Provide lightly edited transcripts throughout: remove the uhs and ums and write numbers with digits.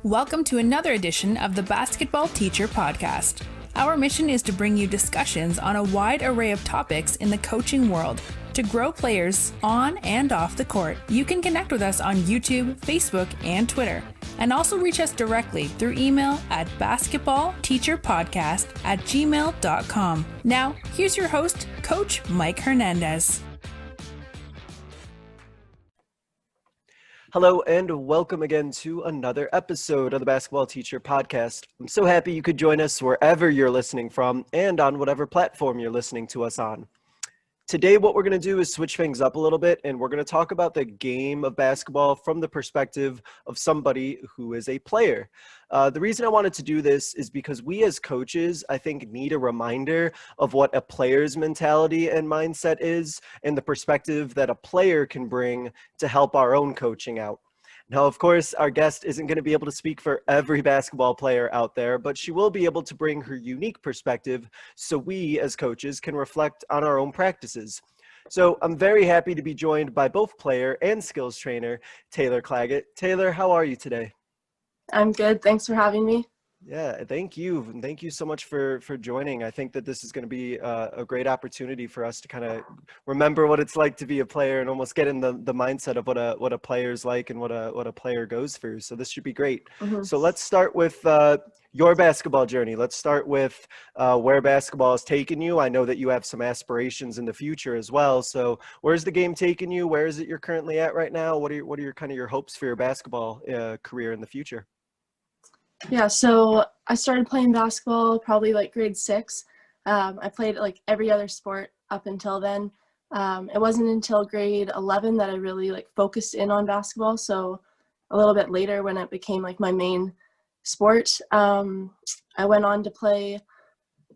Welcome to another edition of the Basketball Teacher Podcast. Our mission is to bring you discussions on a wide array of topics in the coaching world to grow players on and off the court. You can connect with us on YouTube, Facebook, and Twitter, and also reach us directly through email at basketballteacherpodcast@gmail.com. Now, here's your host, Coach Mike Hernandez. Hello and welcome again to another episode of the Basketball Teacher Podcast. I'm so happy you could join us wherever you're listening from and on whatever platform you're listening to us on. Today, what we're going to do is switch things up a little bit, and we're going to talk about the game of basketball from the perspective of somebody who is a player. The reason I wanted to do this is because we as coaches, I think, need a reminder of what a player's mentality and mindset is and the perspective that a player can bring to help our own coaching out. Now, of course, our guest isn't going to be able to speak for every basketball player out there, but she will be able to bring her unique perspective so we as coaches can reflect on our own practices. So I'm very happy to be joined by both player and skills trainer, Taylor Claggett. Taylor, how are you today? I'm good. Thanks for having me. Yeah, thank you. And thank you so much for joining. I think that this is going to be a great opportunity for us to kind of remember what it's like to be a player and almost get in the mindset of what a player's like and what a player goes through. So this should be great. Mm-hmm. So let's start with your basketball journey. Let's start with where basketball has taken you. I know that you have some aspirations in the future as well. So where's the game taking you? Where is it you're currently at right now? What are your kind of your hopes for your basketball career in the future? Yeah, so I started playing basketball probably like grade 6. I played like every other sport up until then. It wasn't until grade 11 that I really like focused in on basketball. So a little bit later when it became like my main sport, I went on to play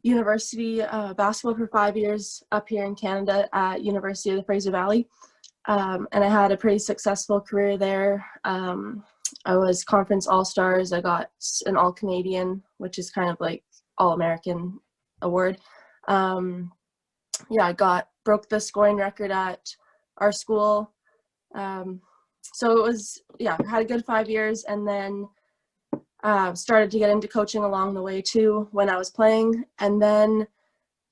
university basketball for 5 years up here in Canada at University of the Fraser Valley. And I had a pretty successful career there. I was conference all-stars. I got an all-Canadian, which is kind of like all-American award. I broke the scoring record at our school. So it was, I had a good 5 years, and then started to get into coaching along the way too when I was playing. And then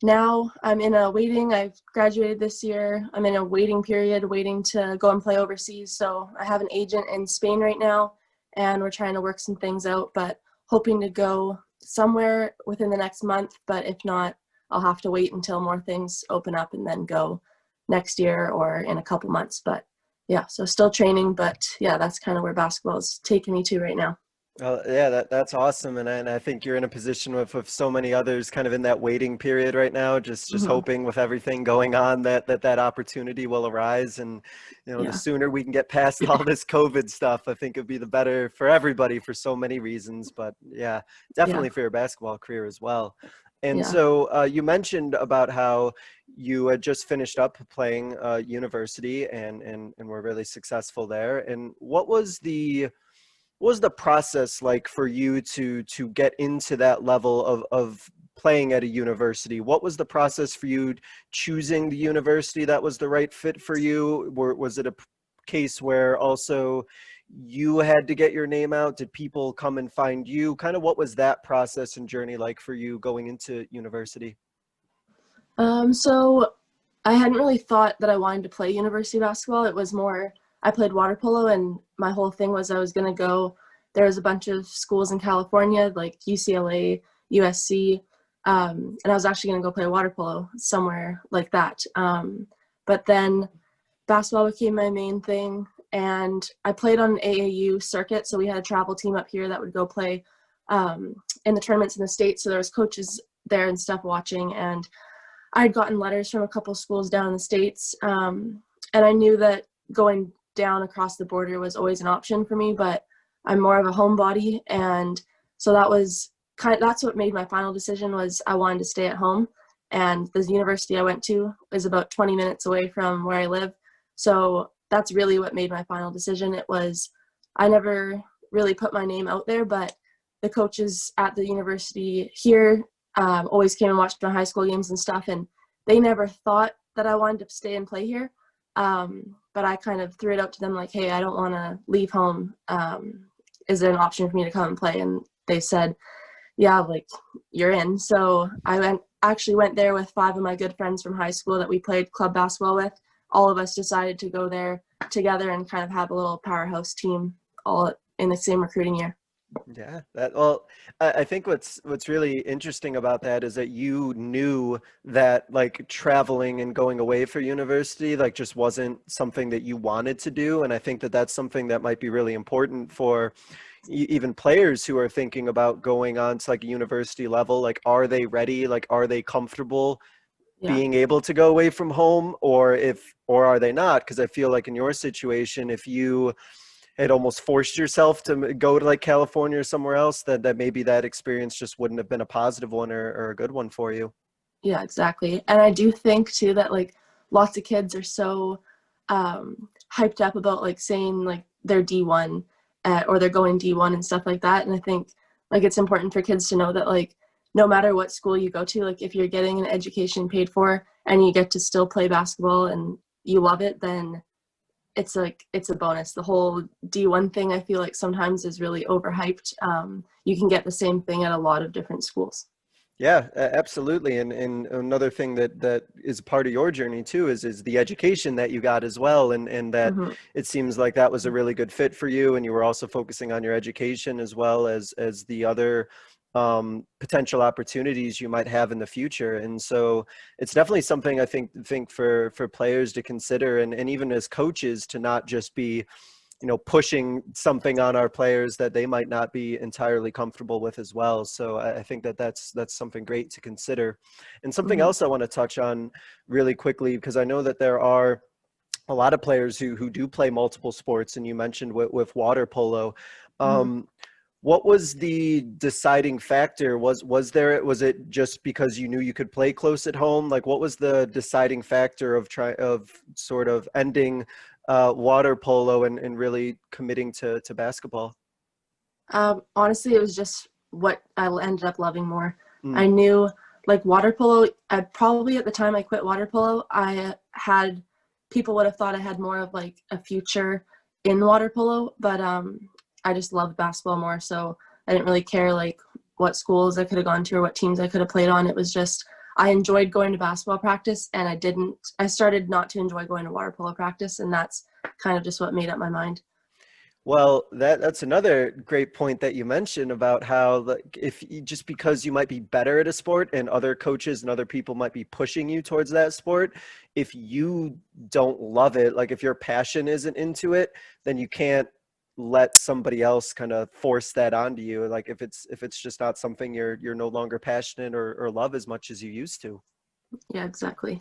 now I'm in a waiting. I've graduated this year. I'm in a waiting period, waiting to go and play overseas. So I have an agent in Spain right now, and we're trying to work some things out, but hoping to go somewhere within the next month. But if not, I'll have to wait until more things open up and then go next year or in a couple months. But yeah, so still training, but yeah, that's kind of where basketball is taking me to right now. That's awesome. And I think you're in a position with so many others kind of in that waiting period right now, just mm-hmm. hoping with everything going on that opportunity will arise. And, the sooner we can get past all this COVID stuff, I think it'd be the better for everybody for so many reasons. But definitely for your basketball career as well. And so you mentioned about how you had just finished up playing university and were really successful there. And what was the process like for you to get into that level of playing at a university? What was the process for you choosing the university that was the right fit for you? Was it a case where also you had to get your name out? Did people come and find you? Kind of what was that process and journey like for you going into university? So I hadn't really thought that I wanted to play university basketball. It was more, I played water polo, and my whole thing was I was going to go. There was a bunch of schools in California like UCLA, USC, and I was actually going to go play water polo somewhere like that. But then basketball became my main thing, and I played on an AAU circuit, so we had a travel team up here that would go play in the tournaments in the States, so there was coaches there and stuff watching, and I had gotten letters from a couple schools down in the States, and I knew that going down across the border was always an option for me, but I'm more of a homebody, and so that's what made my final decision was I wanted to stay at home, and the university I went to is about 20 minutes away from where I live, so that's really what made my final decision. It was, I never really put my name out there, but the coaches at the university here always came and watched my high school games and stuff, and they never thought that I wanted to stay and play here. But I kind of threw it out to them like, hey, I don't want to leave home is there an option for me to come and play? And they said, yeah, like, you're in. So I actually went there with 5 of my good friends from high school that we played club basketball with. All of us decided to go there together and kind of have a little powerhouse team all in the same recruiting year. Yeah, I think what's really interesting about that is that you knew that like traveling and going away for university like just wasn't something that you wanted to do, and I think that that's something that might be really important for even players who are thinking about going on to like a university level. Like, are they ready? Like, are they comfortable being able to go away from home, or are they not? Because I feel like in your situation, if you had almost forced yourself to go to like California or somewhere else, that maybe that experience just wouldn't have been a positive one or a good one for you. Yeah, exactly. And I do think too that like lots of kids are so hyped up about like saying like they're D1 or they're going D1 and stuff like that. And I think like it's important for kids to know that like no matter what school you go to, like if you're getting an education paid for and you get to still play basketball and you love it, then it's a bonus. The whole D1 thing, I feel like sometimes is really overhyped. You can get the same thing at a lot of different schools. Yeah, absolutely. And another thing that is part of your journey too is the education that you got as well. And that it seems like that was a really good fit for you. And you were also focusing on your education as well as the other potential opportunities you might have in the future. And so it's definitely something I think for players to consider, and even as coaches to not just be, pushing something on our players that they might not be entirely comfortable with as well. So I think that's something great to consider. And something else I want to touch on really quickly, because I know that there are a lot of players who do play multiple sports, and you mentioned with water polo. What was the deciding factor? Was it just because you knew you could play close at home? Like, what was the deciding factor of sort of ending water polo and really committing to basketball? Honestly, it was just what I ended up loving more. I knew like water polo, I probably at the time I quit water polo, people would have thought I had more of like a future in water polo, but I just loved basketball more. So I didn't really care like what schools I could have gone to or what teams I could have played on. It was just, I enjoyed going to basketball practice, and I started not to enjoy going to water polo practice. And that's kind of just what made up my mind. Well, that's another great point that you mentioned about how just because you might be better at a sport and other coaches and other people might be pushing you towards that sport, if you don't love it, like if your passion isn't into it, then you can't let somebody else kind of force that onto you. Like if it's just not something you're no longer passionate or love as much as you used to. Yeah, exactly.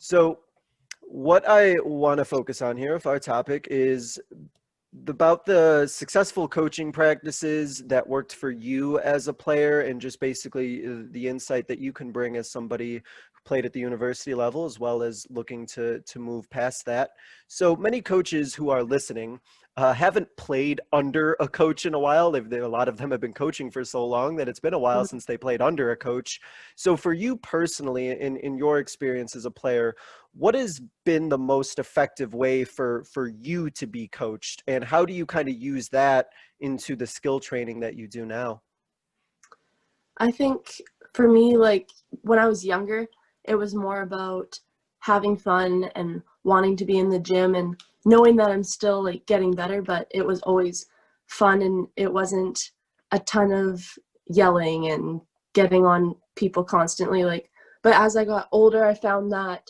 So what I want to focus on here with our topic is about the successful coaching practices that worked for you as a player, and just basically the insight that you can bring as somebody who played at the university level, as well as looking to move past that. So many coaches who are listening haven't played under a coach in a while. A lot of them have been coaching for so long that it's been a while since they played under a coach. So for you personally, in your experience as a player, what has been the most effective way for you to be coached, and how do you kind of use that into the skill training that you do now? I think for me, like when I was younger, it was more about having fun and wanting to be in the gym and knowing that I'm still like getting better, but it was always fun and it wasn't a ton of yelling and getting on people constantly. But as I got older, I found that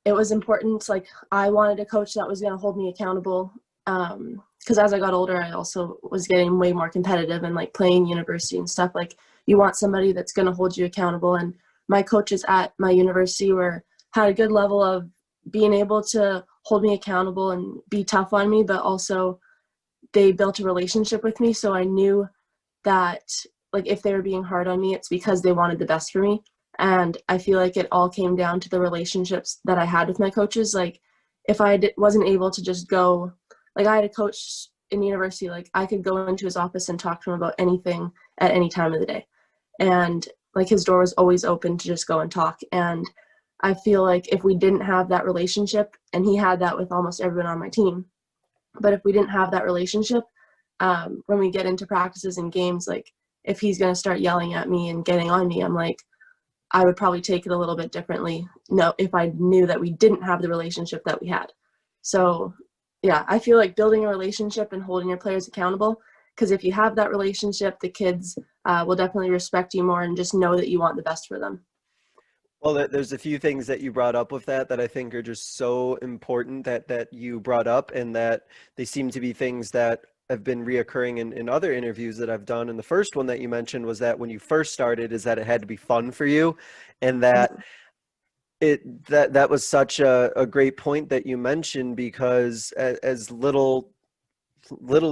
it was important. Like I wanted a coach that was going to hold me accountable. Because as I got older, I also was getting way more competitive and like playing university and stuff. Like you want somebody that's going to hold you accountable. And my coaches at my university had a good level of being able to hold me accountable and be tough on me, but also they built a relationship with me. So I knew that like if they were being hard on me, it's because they wanted the best for me. And I feel like it all came down to the relationships that I had with my coaches. Like if I wasn't able to just go, like I had a coach in university, like I could go into his office and talk to him about anything at any time of the day. And like his door was always open to just go and talk. And I feel like if we didn't have that relationship, and he had that with almost everyone on my team, but if we didn't have that relationship, when we get into practices and games, like if he's going to start yelling at me and getting on me, I'm like, I would probably take it a little bit differently. No, if I knew that we didn't have the relationship that we had. So yeah, I feel like building a relationship and holding your players accountable, because if you have that relationship, the kids will definitely respect you more and just know that you want the best for them. Well, there's a few things that you brought up with that I think are just so important that you brought up, and that they seem to be things that have been reoccurring in other interviews that I've done. And the first one that you mentioned was that when you first started is that it had to be fun for you, and that that was such a great point that you mentioned, because as little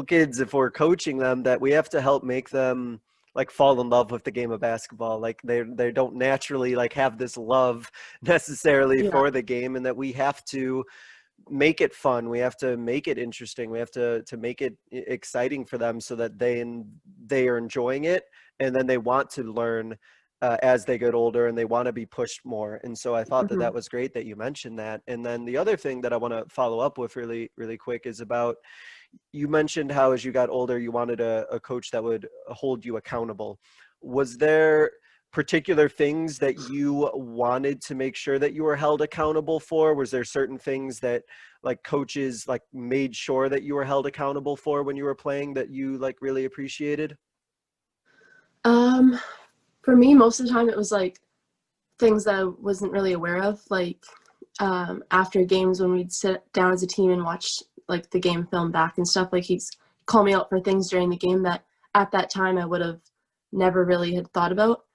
kids, if we're coaching them, that we have to help make them like fall in love with the game of basketball. Like they don't naturally like have this love necessarily for the game, and that we have to make it fun. We have to make it interesting. We have to make it exciting for them, so that they are enjoying it, and then they want to learn as they get older, and they want to be pushed more. And so I thought that was great that you mentioned that. And then the other thing that I want to follow up with really, really quick is about, you mentioned how as you got older, you wanted a coach that would hold you accountable. Was there particular things that you wanted to make sure that you were held accountable for? Was there certain things that like coaches like made sure that you were held accountable for when you were playing that you like really appreciated? For me, most of the time it was like things that I wasn't really aware of. Like after games, when we'd sit down as a team and watch like the game film back and stuff, like he'd call me out for things during the game that at that time I would have never really had thought about.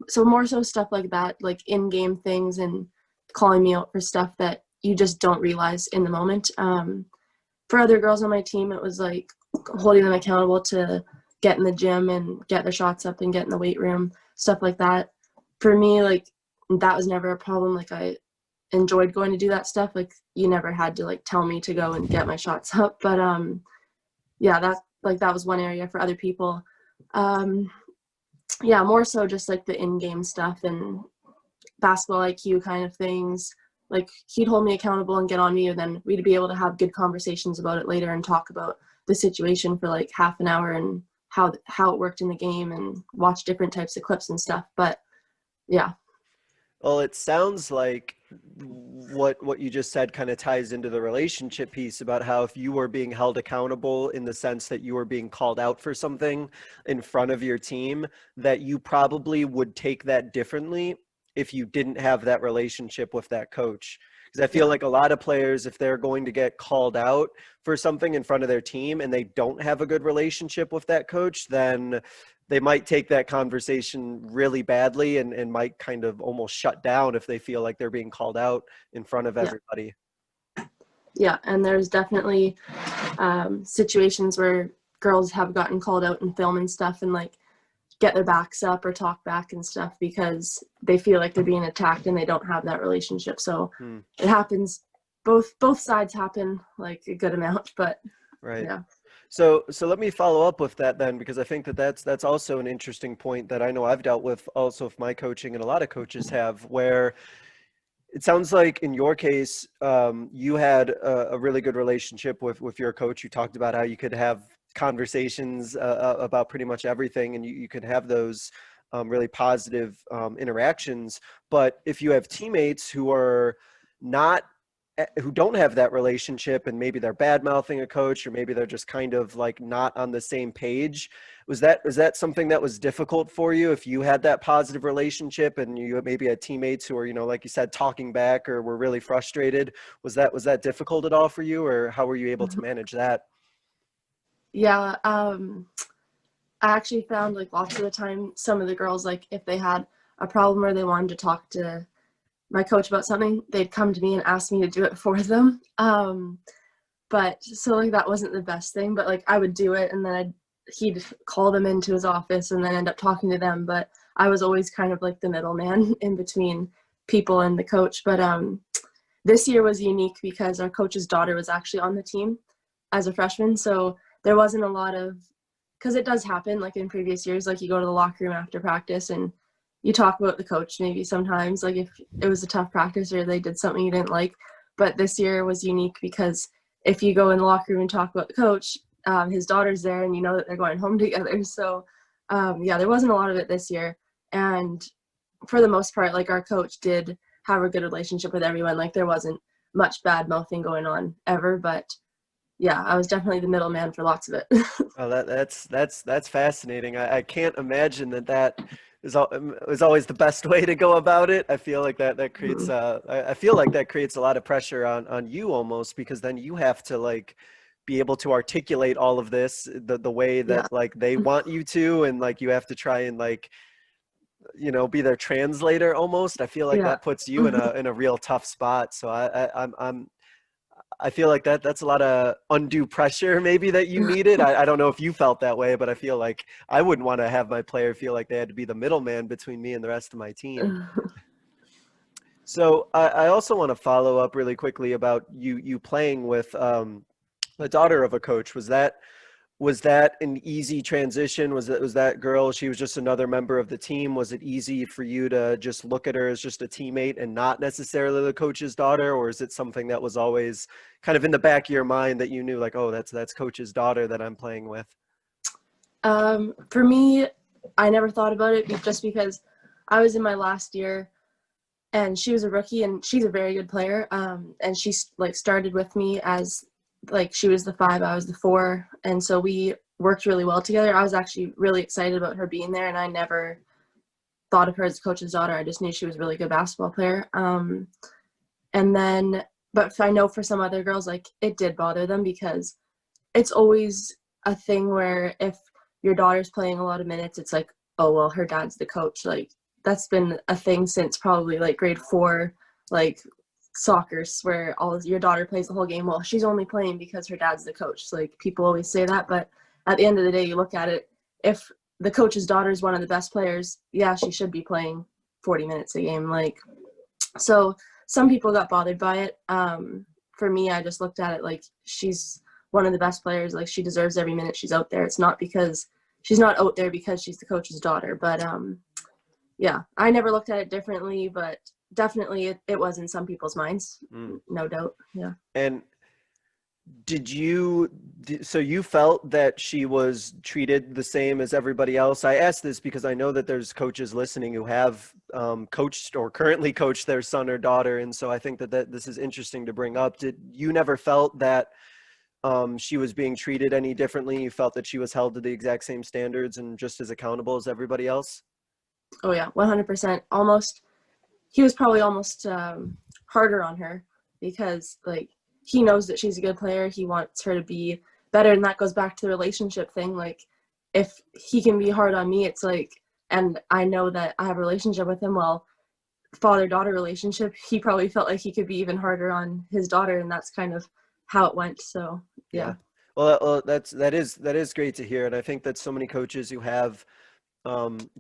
So more so stuff like that, like in-game things, and calling me out for stuff that you just don't realize in the moment. For other girls on my team, it was like holding them accountable to get in the gym and get their shots up and get in the weight room, stuff like that. For me, like that was never a problem. Like I enjoyed going to do that stuff. Like you never had to like tell me to go and get my shots up. But yeah, that was one area. For other people, yeah, more so just like the in-game stuff and basketball IQ kind of things. Like he'd hold me accountable and get on me, and then we'd be able to have good conversations about it later and talk about the situation for like half an hour and how it worked in the game, and watch different types of clips and stuff. But yeah. Well, it sounds like what you just said kind of ties into the relationship piece about how if you were being held accountable in the sense that you were being called out for something in front of your team, that you probably would take that differently if you didn't have that relationship with that coach. Because I feel like a lot of players, if they're going to get called out for something in front of their team and they don't have a good relationship with that coach, then they might take that conversation really badly and might kind of almost shut down if they feel like they're being called out in front of everybody. Yeah, and there's definitely situations where girls have gotten called out in film and stuff and like get their backs up or talk back and stuff because they feel like they're being attacked and they don't have that relationship. So it happens, both sides happen like a good amount, but right. Yeah. So let me follow up with that then, because I think that's also an interesting point that I know I've dealt with also with my coaching, and a lot of coaches have, where it sounds like in your case, you had a really good relationship with your coach. You talked about how you could have conversations about pretty much everything, and you could have those really positive interactions. But if you have teammates who are who don't have that relationship, and maybe they're bad mouthing a coach, or maybe they're just kind of like not on the same page, was that something that was difficult for you if you had that positive relationship and you maybe had teammates who were, like you said, talking back or were really frustrated? Was that difficult at all for you, or how were you able to manage that? Yeah, I actually found like lots of the time some of the girls, like if they had a problem or they wanted to talk to my coach about something, they'd come to me and ask me to do it for them. But so like that wasn't the best thing, but like I would do it, and then he'd call them into his office and then end up talking to them. But I was always kind of like the middleman in between people and the coach. But this year was unique because our coach's daughter was actually on the team as a freshman. So there wasn't a lot of, because it does happen like in previous years, like you go to the locker room after practice and you talk about the coach maybe sometimes, like if it was a tough practice or they did something you didn't like. But this year was unique because if you go in the locker room and talk about the coach, his daughter's there and you know that they're going home together. So yeah, there wasn't a lot of it this year. And for the most part, like our coach did have a good relationship with everyone. Like there wasn't much bad mouthing going on ever, but yeah, I was definitely the middleman for lots of it. Oh, that's fascinating. I can't imagine that is always the best way to go about it. I feel like that creates I feel like that creates a lot of pressure on you almost, because then you have to like be able to articulate all of this the way Yeah. that like they want you to, and like you have to try and like, be their translator almost. I feel like Yeah. that puts you in a real tough spot. So I feel like that's a lot of undue pressure maybe that you needed. I don't know if you felt that way, but I feel like I wouldn't want to have my player feel like they had to be the middleman between me and the rest of my team. So I also want to follow up really quickly about you playing with the daughter of a coach. Was that an easy transition? Was that girl, she was just another member of the team? Was it easy for you to just look at her as just a teammate and not necessarily the coach's daughter? Or is it something that was always kind of in the back of your mind that you knew like, oh, that's coach's daughter that I'm playing with? For me, I never thought about it just because I was in my last year and she was a rookie and she's a very good player. And she like started with me as like she was the 5, I was the 4, and so we worked really well together. I was actually really excited about her being there, and I never thought of her as coach's daughter. I just knew she was a really good basketball player. And then, but I know for some other girls, like it did bother them because it's always a thing where if your daughter's playing a lot of minutes, it's like, oh, well, her dad's the coach. Like that's been a thing since probably like grade 4, like soccer, where your daughter plays the whole game. Well, she's only playing because her dad's the coach. So, like people always say that, but at the end of the day, you look at it, if the coach's daughter is one of the best players, yeah, she should be playing 40 minutes a game. Like, so some people got bothered by it. For me, I just looked at it like she's one of the best players. Like she deserves every minute she's out there. It's not because she's not out there because she's the coach's daughter. But yeah, I never looked at it differently, but definitely it was in some people's minds, no doubt. Yeah. And so you felt that she was treated the same as everybody else? I ask this because I know that there's coaches listening who have coached or currently coach their son or daughter. And so I think that this is interesting to bring up. Did you never felt that she was being treated any differently? You felt that she was held to the exact same standards and just as accountable as everybody else? Oh yeah, 100%. He was probably almost harder on her because like he knows that she's a good player. He wants her to be better, and that goes back to the relationship thing. Like if he can be hard on me, it's like, and I know that I have a relationship with him, well, father-daughter relationship, he probably felt like he could be even harder on his daughter, and that's kind of how it went. So yeah. Well, that is great to hear. And I think that so many coaches who have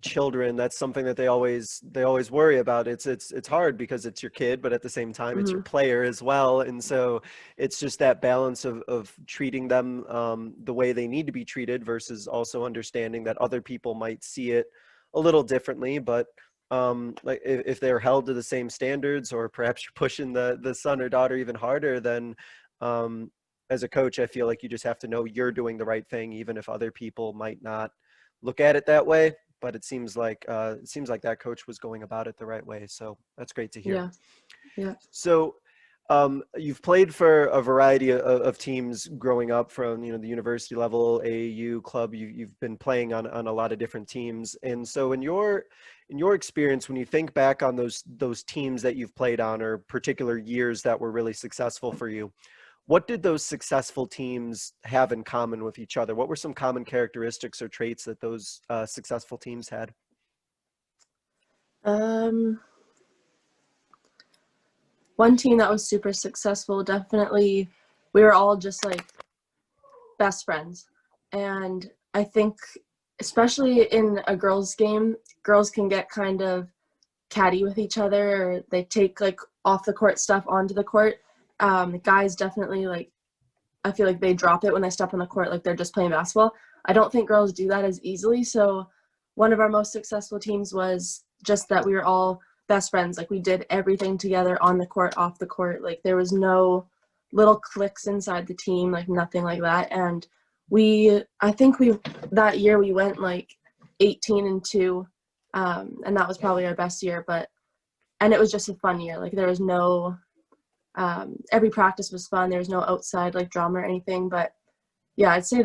children, that's something that they always worry about. It's hard because it's your kid, but at the same time it's your player as well. And so it's just that balance of treating them the way they need to be treated versus also understanding that other people might see it a little differently. But like if they're held to the same standards, or perhaps you're pushing the son or daughter even harder, then as a coach, I feel like you just have to know you're doing the right thing, even if other people might not look at it that way. But it seems like that coach was going about it the right way. So that's great to hear. Yeah. So you've played for a variety of teams growing up, from the university level, AAU club. You've been playing on a lot of different teams. And so in your experience, when you think back on those teams that you've played on, or particular years that were really successful for you, what did those successful teams have in common with each other? What were some common characteristics or traits that those successful teams had? One team that was super successful, definitely, we were all just like best friends. And I think especially in a girls' game, girls can get kind of catty with each other, or they take like off the court stuff onto the court. The guys definitely, like, I feel like they drop it when they step on the court, like they're just playing basketball. I don't think girls do that as easily. So one of our most successful teams was just that we were all best friends. Like we did everything together on the court, off the court. Like there was no little cliques inside the team, like nothing like that. And I think that year we went like 18-2, and that was probably our best year. And it was just a fun year. Like there was no, every practice was fun. There was no outside like drama or anything. But yeah, I'd say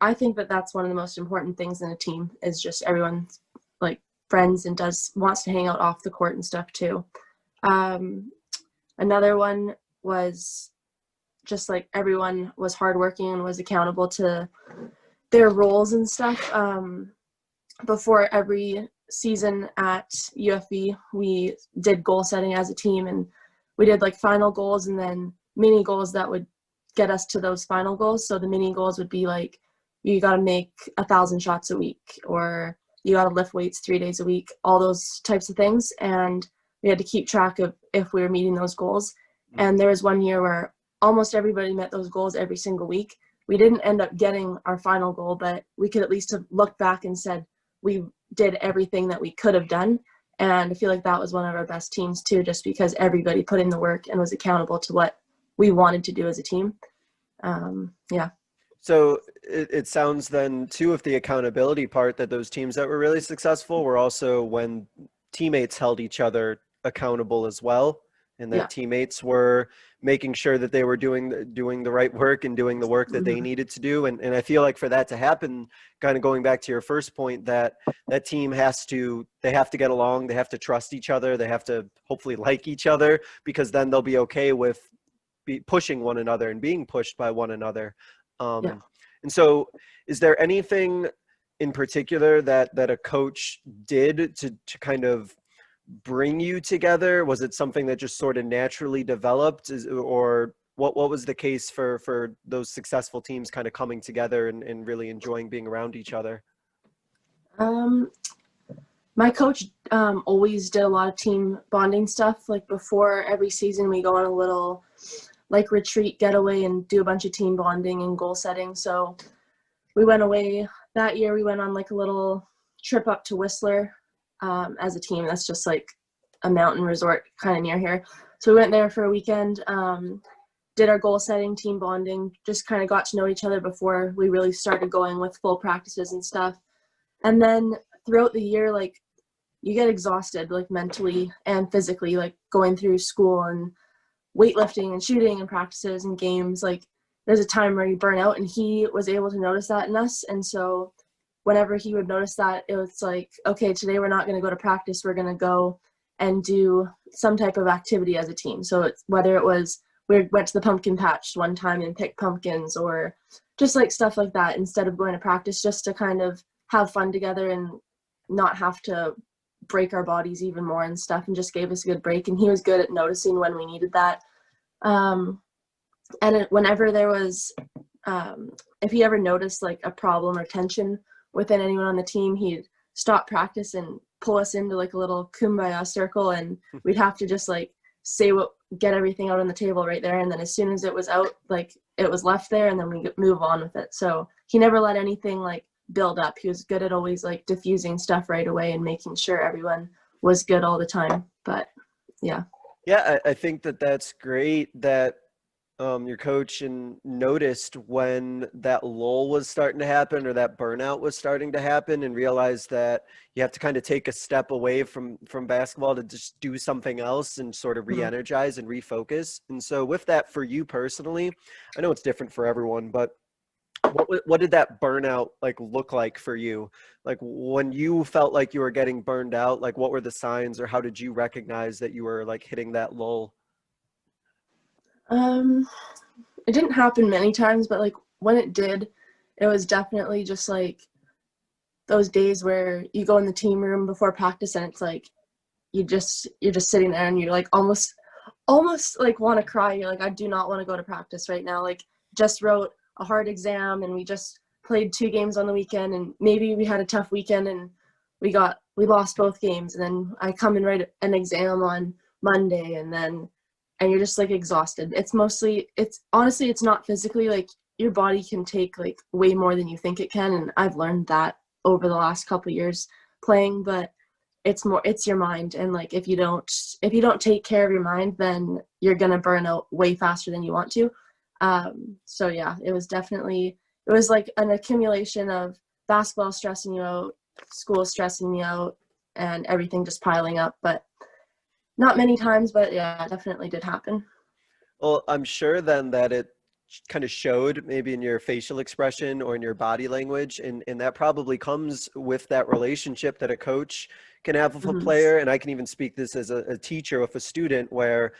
I think that's one of the most important things in a team is just everyone's like friends and wants to hang out off the court and stuff too. Another one was just like everyone was hardworking and was accountable to their roles and stuff. Before every season at UFB, we did goal setting as a team, and we did like final goals and then mini goals that would get us to those final goals. So the mini goals would be like, you got to make 1,000 shots a week, or you got to lift weights 3 days a week, all those types of things. And we had to keep track of if we were meeting those goals. And there was one year where almost everybody met those goals every single week. We didn't end up getting our final goal, but we could at least have looked back and said we did everything that we could have done. And I feel like that was one of our best teams too, just because everybody put in the work and was accountable to what we wanted to do as a team. Yeah. So it sounds then too, of the accountability part, that those teams that were really successful were also when teammates held each other accountable as well, and that teammates were making sure that they were doing the right work and doing the work that they needed to do. And I feel like for that to happen, kind of going back to your first point, that team they have to get along, they have to trust each other, they have to hopefully like each other, because then they'll be okay with pushing one another and being pushed by one another. And so is there anything in particular that a coach did to kind of bring you together? Was it something that just sort of naturally developed, or what was the case for those successful teams kind of coming together and really enjoying being around each other? My coach always did a lot of team bonding stuff. Like before every season, we go on a little like retreat getaway and do a bunch of team bonding and goal setting. So we went away that year. We went on like a little trip up to Whistler as a team. That's just like a mountain resort kind of near here. So we went there for a weekend, did our goal setting, team bonding, just kind of got to know each other before we really started going with full practices and stuff. And then throughout the year, like you get exhausted, like mentally and physically, like going through school and weightlifting and shooting and practices and games. Like there's a time where you burn out, and he was able to notice that in us. And so whenever he would notice that, it was like, okay, today we're not going to go to practice. We're going to go and do some type of activity as a team. So it's whether it was we went to the pumpkin patch one time and picked pumpkins, or just like stuff like that, instead of going to practice, just to kind of have fun together and not have to break our bodies even more and stuff, and just gave us a good break. And he was good at noticing when we needed that. Whenever there was, if he ever noticed like a problem or tension within anyone on the team, he'd stop practice and pull us into like a little kumbaya circle, and we'd have to just like get everything out on the table right there. And then as soon as it was out, like it was left there, and then we move on with it. So he never let anything like build up. He was good at always like diffusing stuff right away and making sure everyone was good all the time. But yeah. Yeah, I think that's great that your coach noticed when that lull was starting to happen, or that burnout was starting to happen, and realized that you have to kind of take a step away from basketball to just do something else and sort of re-energize and refocus. And so with that, for you personally, I know it's different for everyone, but what did that burnout like look like for you? Like when you felt like you were getting burned out, like what were the signs, or how did you recognize that you were like hitting that lull? It didn't happen many times, but like when it did, it was definitely just like those days where you go in the team room before practice, and it's like you're just sitting there and you're like almost like want to cry. You're like, I do not want to go to practice right now. Like just wrote a hard exam, and we just played 2 games on the weekend, and maybe we had a tough weekend and we lost both games, and then I come and write an exam on Monday, and you're just like exhausted. It's honestly not physically, like your body can take like way more than you think it can, and I've learned that over the last couple of years playing. But it's your mind, and like if you don't take care of your mind, then you're gonna burn out way faster than you want to. So yeah, it was it was like an accumulation of basketball stressing you out, school stressing me out, and everything just piling up. But not many times, but yeah, it definitely did happen. Well, I'm sure then that it kind of showed maybe in your facial expression or in your body language, and that probably comes with that relationship that a coach can have with a player. And I can even speak this as a teacher with a student, where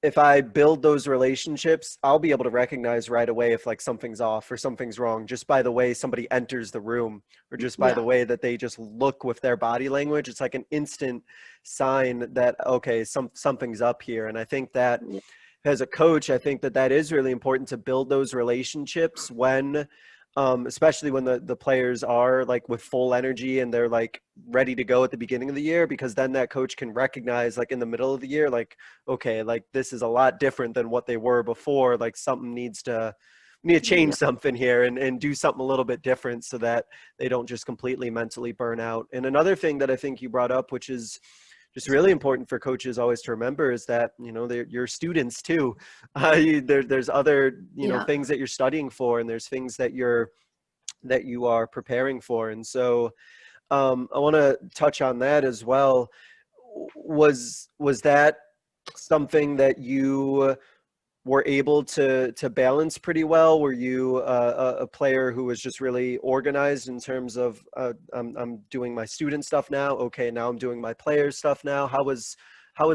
if I build those relationships, I'll be able to recognize right away if like something's off or something's wrong just by the way somebody enters the room, or just by the way that they just look with their body language. It's like an instant sign that, okay, something's up here. And I think that as a coach, I think that is really important, to build those relationships when, especially when the players are like with full energy and they're like ready to go at the beginning of the year, because then that coach can recognize like in the middle of the year, like, okay, like this is a lot different than what they were before. Like something needs to change something here and do something a little bit different so that they don't just completely mentally burn out. And another thing that I think you brought up, which is just really important for coaches always to remember, is that, you know, they're your students too. There's other, you know, things that you're studying for, and there's things that you are preparing for. And so I want to touch on that as well. Was that something that you were able to balance pretty well? Were you a player who was just really organized in terms of I'm doing my student stuff now, okay, now I'm doing my player stuff now? How was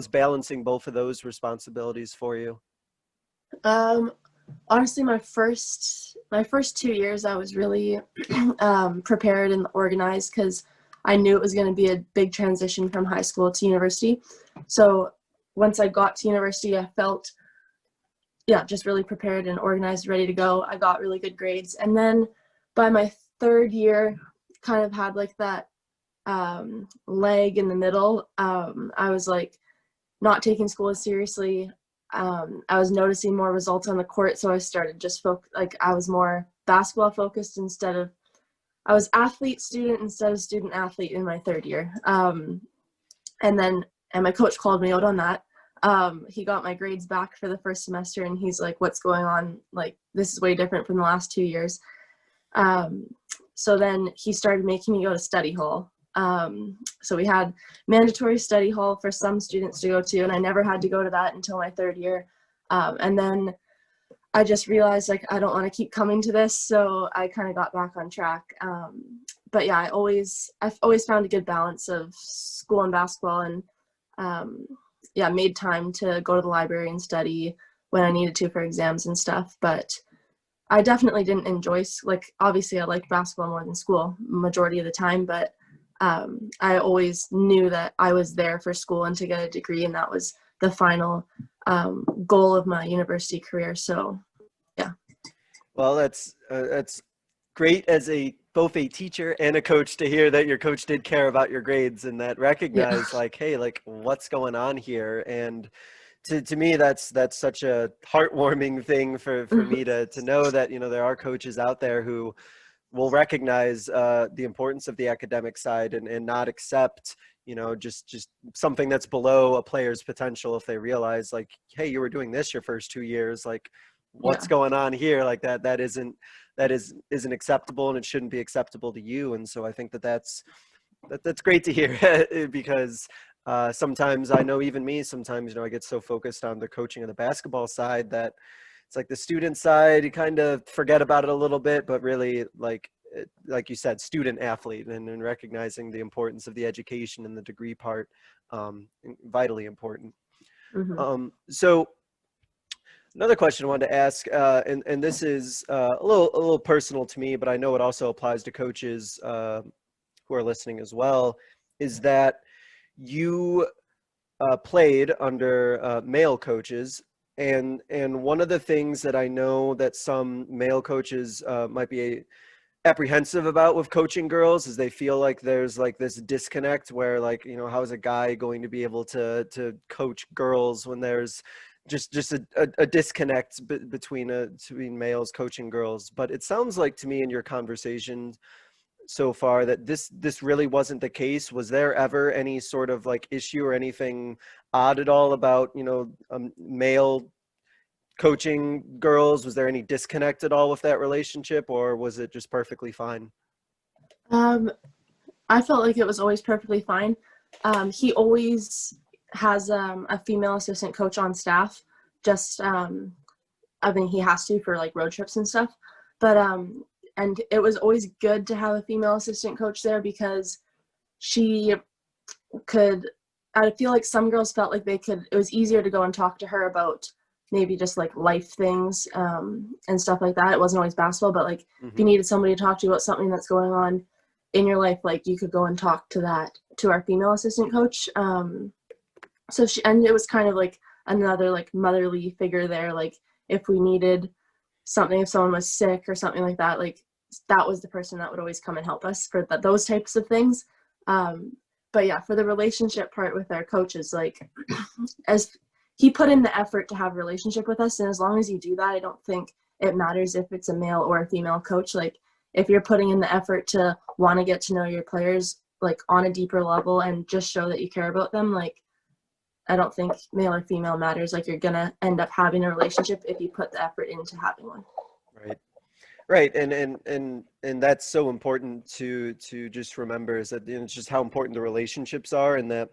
balancing both of those responsibilities for you? Honestly, my first 2 years, I was really prepared and organized, because I knew it was going to be a big transition from high school to university. So once I got to university, I felt just really prepared and organized, ready to go. I got really good grades. And then by my third year, kind of had like that lag in the middle. I was like not taking school as seriously. I was noticing more results on the court, so I started just I was more basketball focused I was athlete student instead of student athlete in my third year. And my coach called me out on that. He got my grades back for the first semester, and he's like, what's going on? Like, this is way different from the last 2 years. So then he started making me go to study hall. So we had mandatory study hall for some students to go to, and I never had to go to that until my third year. And then I just realized, like, I don't want to keep coming to this, so I kind of got back on track. But yeah, I've always found a good balance of school and basketball, and made time to go to the library and study when I needed to for exams and stuff. But I definitely didn't enjoy, like, obviously I liked basketball more than school majority of the time, but I always knew that I was there for school and to get a degree, and that was the final goal of my university career. So, yeah. Well, that's great as both a teacher and a coach to hear that your coach did care about your grades and that recognized like, hey, like, what's going on here? And to me, that's such a heartwarming thing for me to know that, you know, there are coaches out there who will recognize the importance of the academic side and not accept, you know, just something that's below a player's potential if they realize, like, hey, you were doing this your first 2 years, like, what's going on here? Like that isn't acceptable, and it shouldn't be acceptable to you. And so I think that's great to hear because sometimes, I know even me, sometimes, you know, I get so focused on the coaching of the basketball side that it's like the student side, you kind of forget about it a little bit, but really, like you said, student athlete, and recognizing the importance of the education and the degree part, vitally important. So another question I wanted to ask, and this is a little personal to me, but I know it also applies to coaches who are listening as well, is that you played under male coaches. And one of the things that I know that some male coaches might be apprehensive about with coaching girls is they feel like there's like this disconnect where, like, you know, how is a guy going to be able to coach girls when there's just a disconnect between males coaching girls. But it sounds like to me in your conversation so far that this really wasn't the case. Was there ever any sort of like issue or anything odd at all about, you know, male coaching girls? Was there any disconnect at all with that relationship, or was it just perfectly fine? I felt like it was always perfectly fine. He always has a female assistant coach on staff. Just I mean, he has to for like road trips and stuff. But and it was always good to have a female assistant coach there because she could. I feel like some girls felt like it was easier to go and talk to her about maybe just like life things and stuff like that. It wasn't always basketball, but like if you needed somebody to talk to about something that's going on in your life, like you could go and talk to our female assistant coach. So and it was kind of like another like motherly figure there. Like if we needed something, if someone was sick or something like that, like that was the person that would always come and help us for those types of things. But yeah, for the relationship part with our coaches, like as he put in the effort to have a relationship with us, and as long as you do that, I don't think it matters if it's a male or a female coach. Like if you're putting in the effort to want to get to know your players like on a deeper level and just show that you care about them, like I don't think male or female matters. Like you're gonna end up having a relationship if you put the effort into having one. Right. And that's so important to just remember, is that it's just how important the relationships are, and that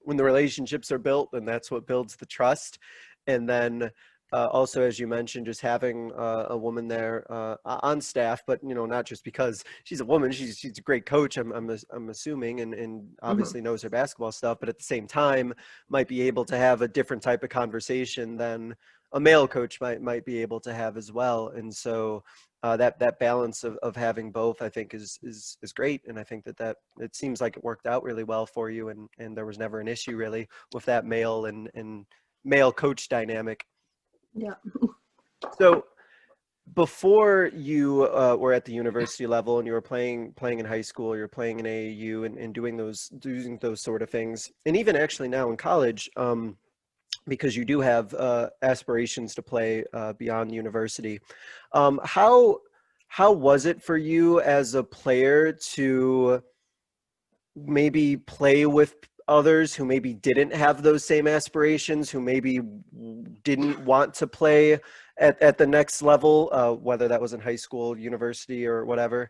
when the relationships are built, then that's what builds the trust. And then also, as you mentioned, just having a woman there on staff, but not just because she's a woman, she's a great coach, I'm assuming, and obviously knows her basketball stuff, but at the same time might be able to have a different type of conversation than a male coach might be able to have as well. And so that balance of having both, I think, is great. And I think that it seems like it worked out really well for you, and there was never an issue really with that male and male coach dynamic. Yeah. So before you were at the university level and you were playing in high school, you're playing in AAU and doing those sort of things, and even actually now in college, because you do have aspirations to play beyond university. How was it for you as a player to maybe play with others who maybe didn't have those same aspirations, who maybe didn't want to play at the next level, whether that was in high school, university, or whatever?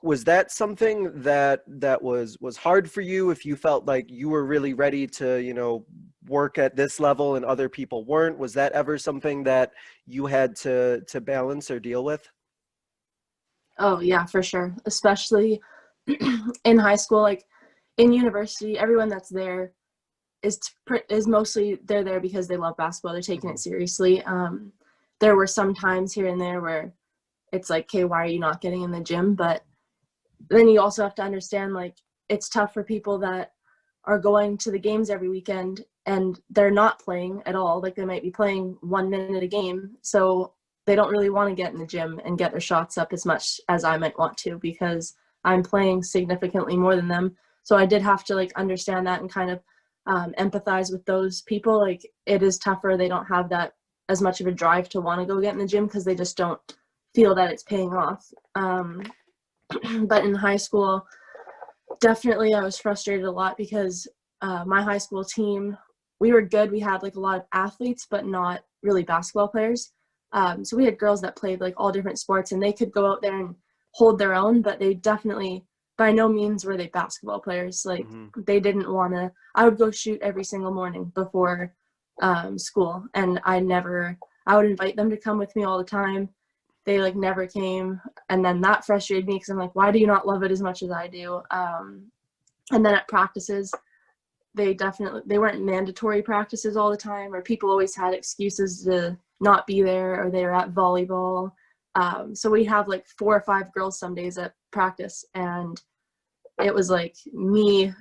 Was that something that was hard for you, if you felt like you were really ready to, work at this level and other people weren't? Was that ever something that you had to balance or deal with? Oh yeah, for sure. Especially in high school, like in university, everyone that's there is mostly they're there because they love basketball. They're taking it seriously. There were some times here and there where it's like, okay, why are you not getting in the gym? But then you also have to understand, like, it's tough for people that are going to the games every weekend and they're not playing at all. Like they might be playing 1 minute a game. So they don't really want to get in the gym and get their shots up as much as I might want to, because I'm playing significantly more than them. So I did have to like understand that and kind of empathize with those people. Like it is tougher. They don't have that as much of a drive to want to go get in the gym because they just don't feel that it's paying off. But in high school, definitely I was frustrated a lot because my high school team, we were good. We had like a lot of athletes, but not really basketball players. So we had girls that played like all different sports and they could go out there and hold their own, but they definitely, by no means were they basketball players. Like they didn't want to. I would go shoot every single morning before school, and I would invite them to come with me all the time. They like never came, and then that frustrated me because I'm like, why do you not love it as much as I do? And then at practices, they weren't mandatory practices all the time, or people always had excuses to not be there, or they were at volleyball. So we'd have like 4 or 5 girls some days at practice, and it was like me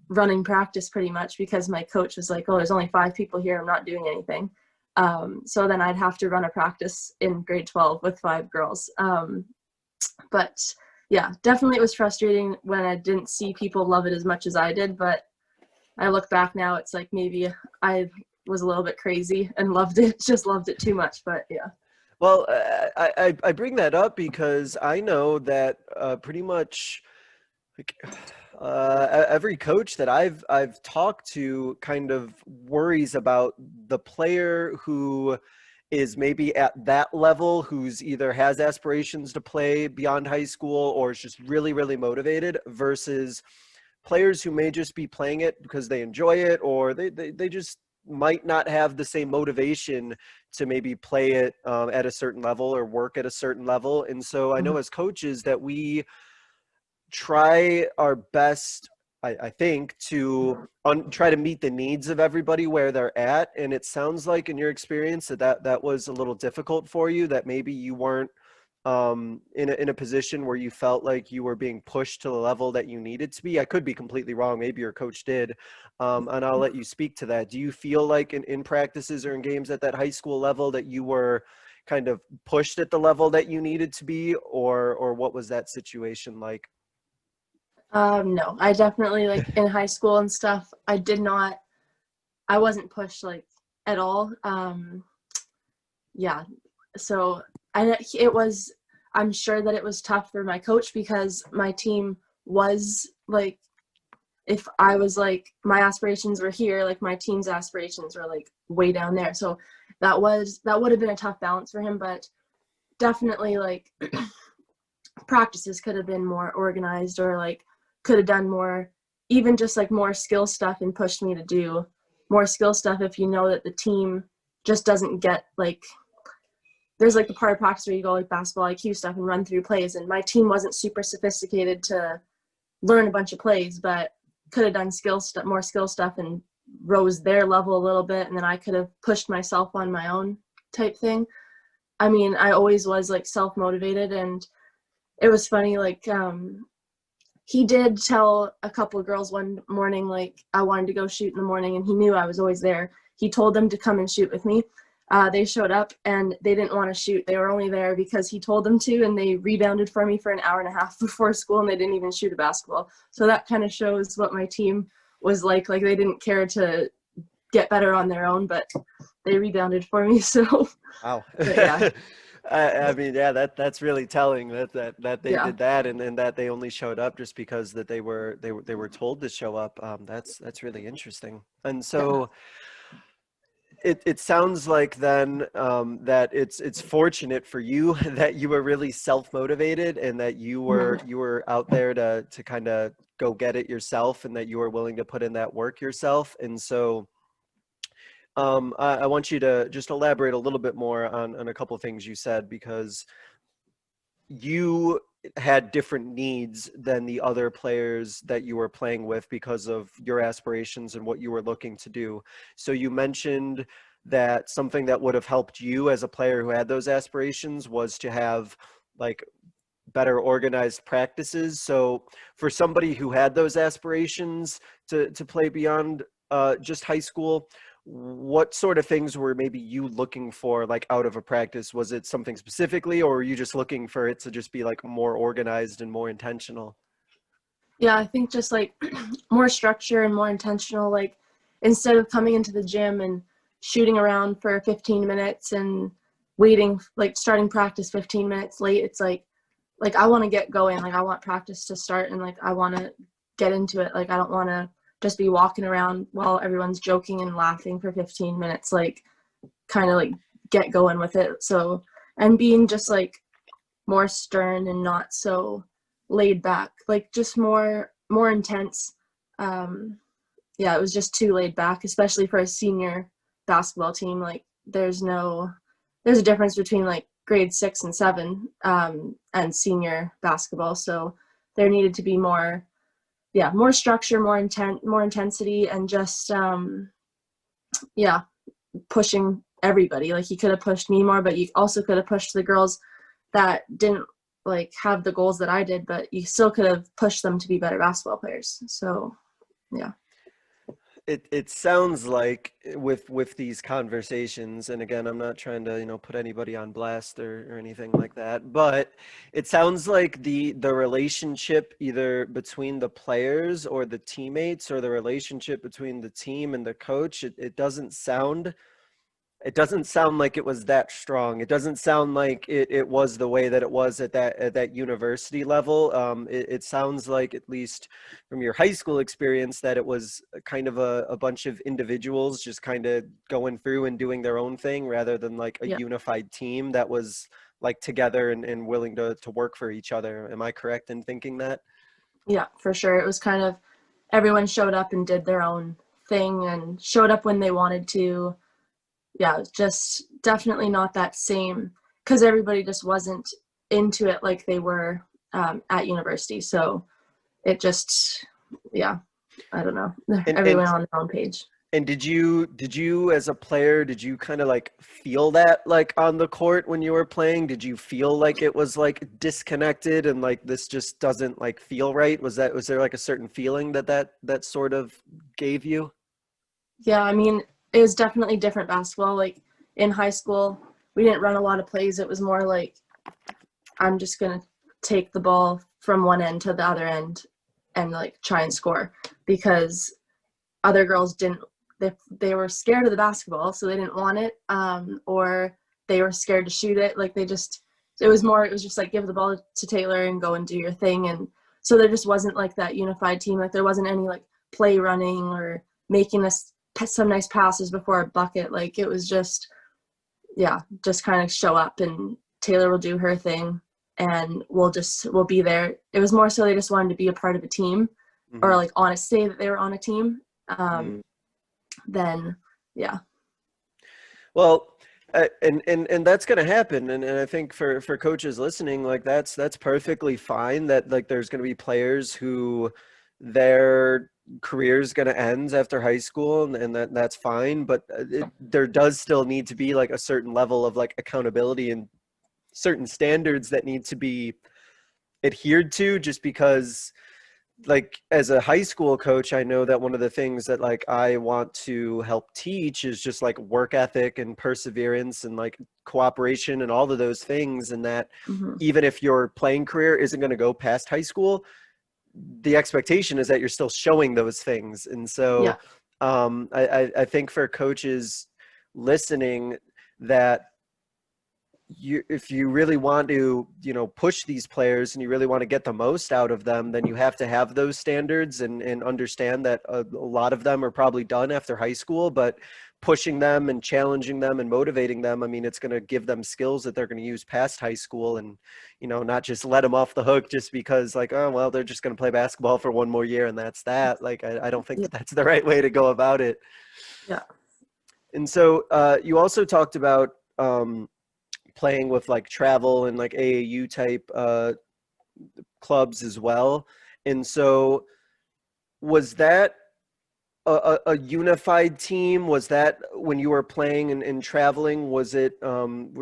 running practice pretty much because my coach was like, oh, there's only 5 people here, I'm not doing anything. So then I'd have to run a practice in grade 12 with 5 girls. But yeah, definitely it was frustrating when I didn't see people love it as much as I did, but I look back now, it's like maybe I was a little bit crazy and loved it too much, but yeah. Well, I bring that up because I know that pretty much like Every coach that I've talked to kind of worries about the player who is maybe at that level, who's either has aspirations to play beyond high school or is just really, really motivated, versus players who may just be playing it because they enjoy it, or they just might not have the same motivation to maybe play it at a certain level or work at a certain level. And so I know as coaches that we try our best, I think, to try to meet the needs of everybody where they're at. And it sounds like in your experience that was a little difficult for you, that maybe you weren't in a position where you felt like you were being pushed to the level that you needed to be. I could be completely wrong. Maybe your coach did. And I'll let you speak to that. Do you feel like in practices or in games at that high school level that you were kind of pushed at the level that you needed to be, or what was that situation like? No, I definitely, like, in high school and stuff, I wasn't pushed, like, at all. Yeah, so I'm sure that it was tough for my coach, because my team was, like, if I was, like, my aspirations were here, like, my team's aspirations were, like, way down there. So that would have been a tough balance for him, but definitely, like, practices could have been more organized, or, like, could have done more, even just, like, more skill stuff, and pushed me to do more skill stuff. If you know that the team just doesn't get, like, there's, like, the part of practice where you go, like, basketball IQ stuff and run through plays, and my team wasn't super sophisticated to learn a bunch of plays, but could have done more skill stuff and rose their level a little bit, and then I could have pushed myself on my own type thing. I mean, I always was, like, self-motivated, and it was funny, like, he did tell a couple of girls one morning, like, I wanted to go shoot in the morning, and he knew I was always there. He told them to come and shoot with me. They showed up, and they didn't want to shoot. They were only there because he told them to, and they rebounded for me for an hour and a half before school, and they didn't even shoot a basketball. So that kind of shows what my team was like. Like, they didn't care to get better on their own, but they rebounded for me. So, Wow. yeah. I mean, yeah, that's really telling that they Yeah. did that, and that they only showed up just because that they were told to show up. That's really interesting. And so it sounds like then that it's fortunate for you that you were really self-motivated, and that you were out there to kind of go get it yourself, and that you were willing to put in that work yourself. And so I want you to just elaborate a little bit more on a couple of things you said, because you had different needs than the other players that you were playing with because of your aspirations and what you were looking to do. So you mentioned that something that would have helped you as a player who had those aspirations was to have, like, better organized practices. So for somebody who had those aspirations to play beyond just high school, what sort of things were maybe you looking for, like, out of a practice? Was it something specifically, or were you just looking for it to just be, like, more organized and more intentional? Yeah, I think just, like, more structure and more intentional. Like, instead of coming into the gym and shooting around for 15 minutes and waiting, like, starting practice 15 minutes late, it's like I want to get going. Like, I want practice to start, and, like, I want to get into it. Like, I don't want to just be walking around while everyone's joking and laughing for 15 minutes. Like, kind of, like, get going with it. So, and being just, like, more stern and not so laid back, like, just more intense. Yeah, it was just too laid back, especially for a senior basketball team. Like, there's a difference between, like, grade 6 and 7 and senior basketball. So there needed to be more structure, more intensity, and just pushing everybody. Like, you could have pushed me more, but you also could have pushed the girls that didn't, like, have the goals that I did, but you still could have pushed them to be better basketball players. So yeah. It sounds like with these conversations, and again, I'm not trying to put anybody on blast or anything like that, but it sounds like the relationship either between the players or the teammates, or the relationship between the team and the coach, it doesn't sound It doesn't sound like it was that strong. It doesn't sound like it was the way that it was at that university level. It sounds like, at least from your high school experience, that it was kind of a bunch of individuals just kind of going through and doing their own thing rather than like a Yeah. unified team that was like together and willing to work for each other. Am I correct in thinking that? Yeah, for sure. It was kind of everyone showed up and did their own thing and showed up when they wanted to. Yeah, just definitely not that same, because everybody just wasn't into it like they were at university. So it just, yeah, I don't know. And Everyone on their own page. And did you as a player, did you kind of like feel that like on the court when you were playing? Did you feel like it was like disconnected and like this just doesn't like feel right? Was there like a certain feeling that sort of gave you? Yeah, I mean, it was definitely different basketball. Like in high school, we didn't run a lot of plays. It was more like, I'm just going to take the ball from one end to the other end and like try and score, because other girls didn't, they were scared of the basketball, so they didn't want it, or they were scared to shoot it. Like it was just like, give the ball to Taylor and go and do your thing. And so there just wasn't like that unified team. Like there wasn't any like play running or making us some nice passes before a bucket. Like it was just, yeah, just kind of show up and Taylor will do her thing and we'll be there. It was more so they just wanted to be a part of a team, or like say that they were on a team. Then yeah. Well, and that's going to happen, and I think for coaches listening, like that's perfectly fine. That like there's going to be players who their career is going to end after high school, and that's fine. But there does still need to be like a certain level of like accountability and certain standards that need to be adhered to, just because like as a high school coach, I know that one of the things that like I want to help teach is just like work ethic and perseverance and like cooperation and all of those things. And that even if your playing career isn't going to go past high school, the expectation is that you're still showing those things. And so I think for coaches listening, that if you really want to, push these players and you really want to get the most out of them, then you have to have those standards and understand that a lot of them are probably done after high school, but pushing them and challenging them and motivating them, I mean, it's going to give them skills that they're going to use past high school, and, not just let them off the hook just because like, oh, well, they're just going to play basketball for one more year and that's that. Like, I don't think that's the right way to go about it. Yeah. And so you also talked about, playing with like travel and like AAU type clubs as well. And so was that a unified team? Was that when you were playing and traveling, was it,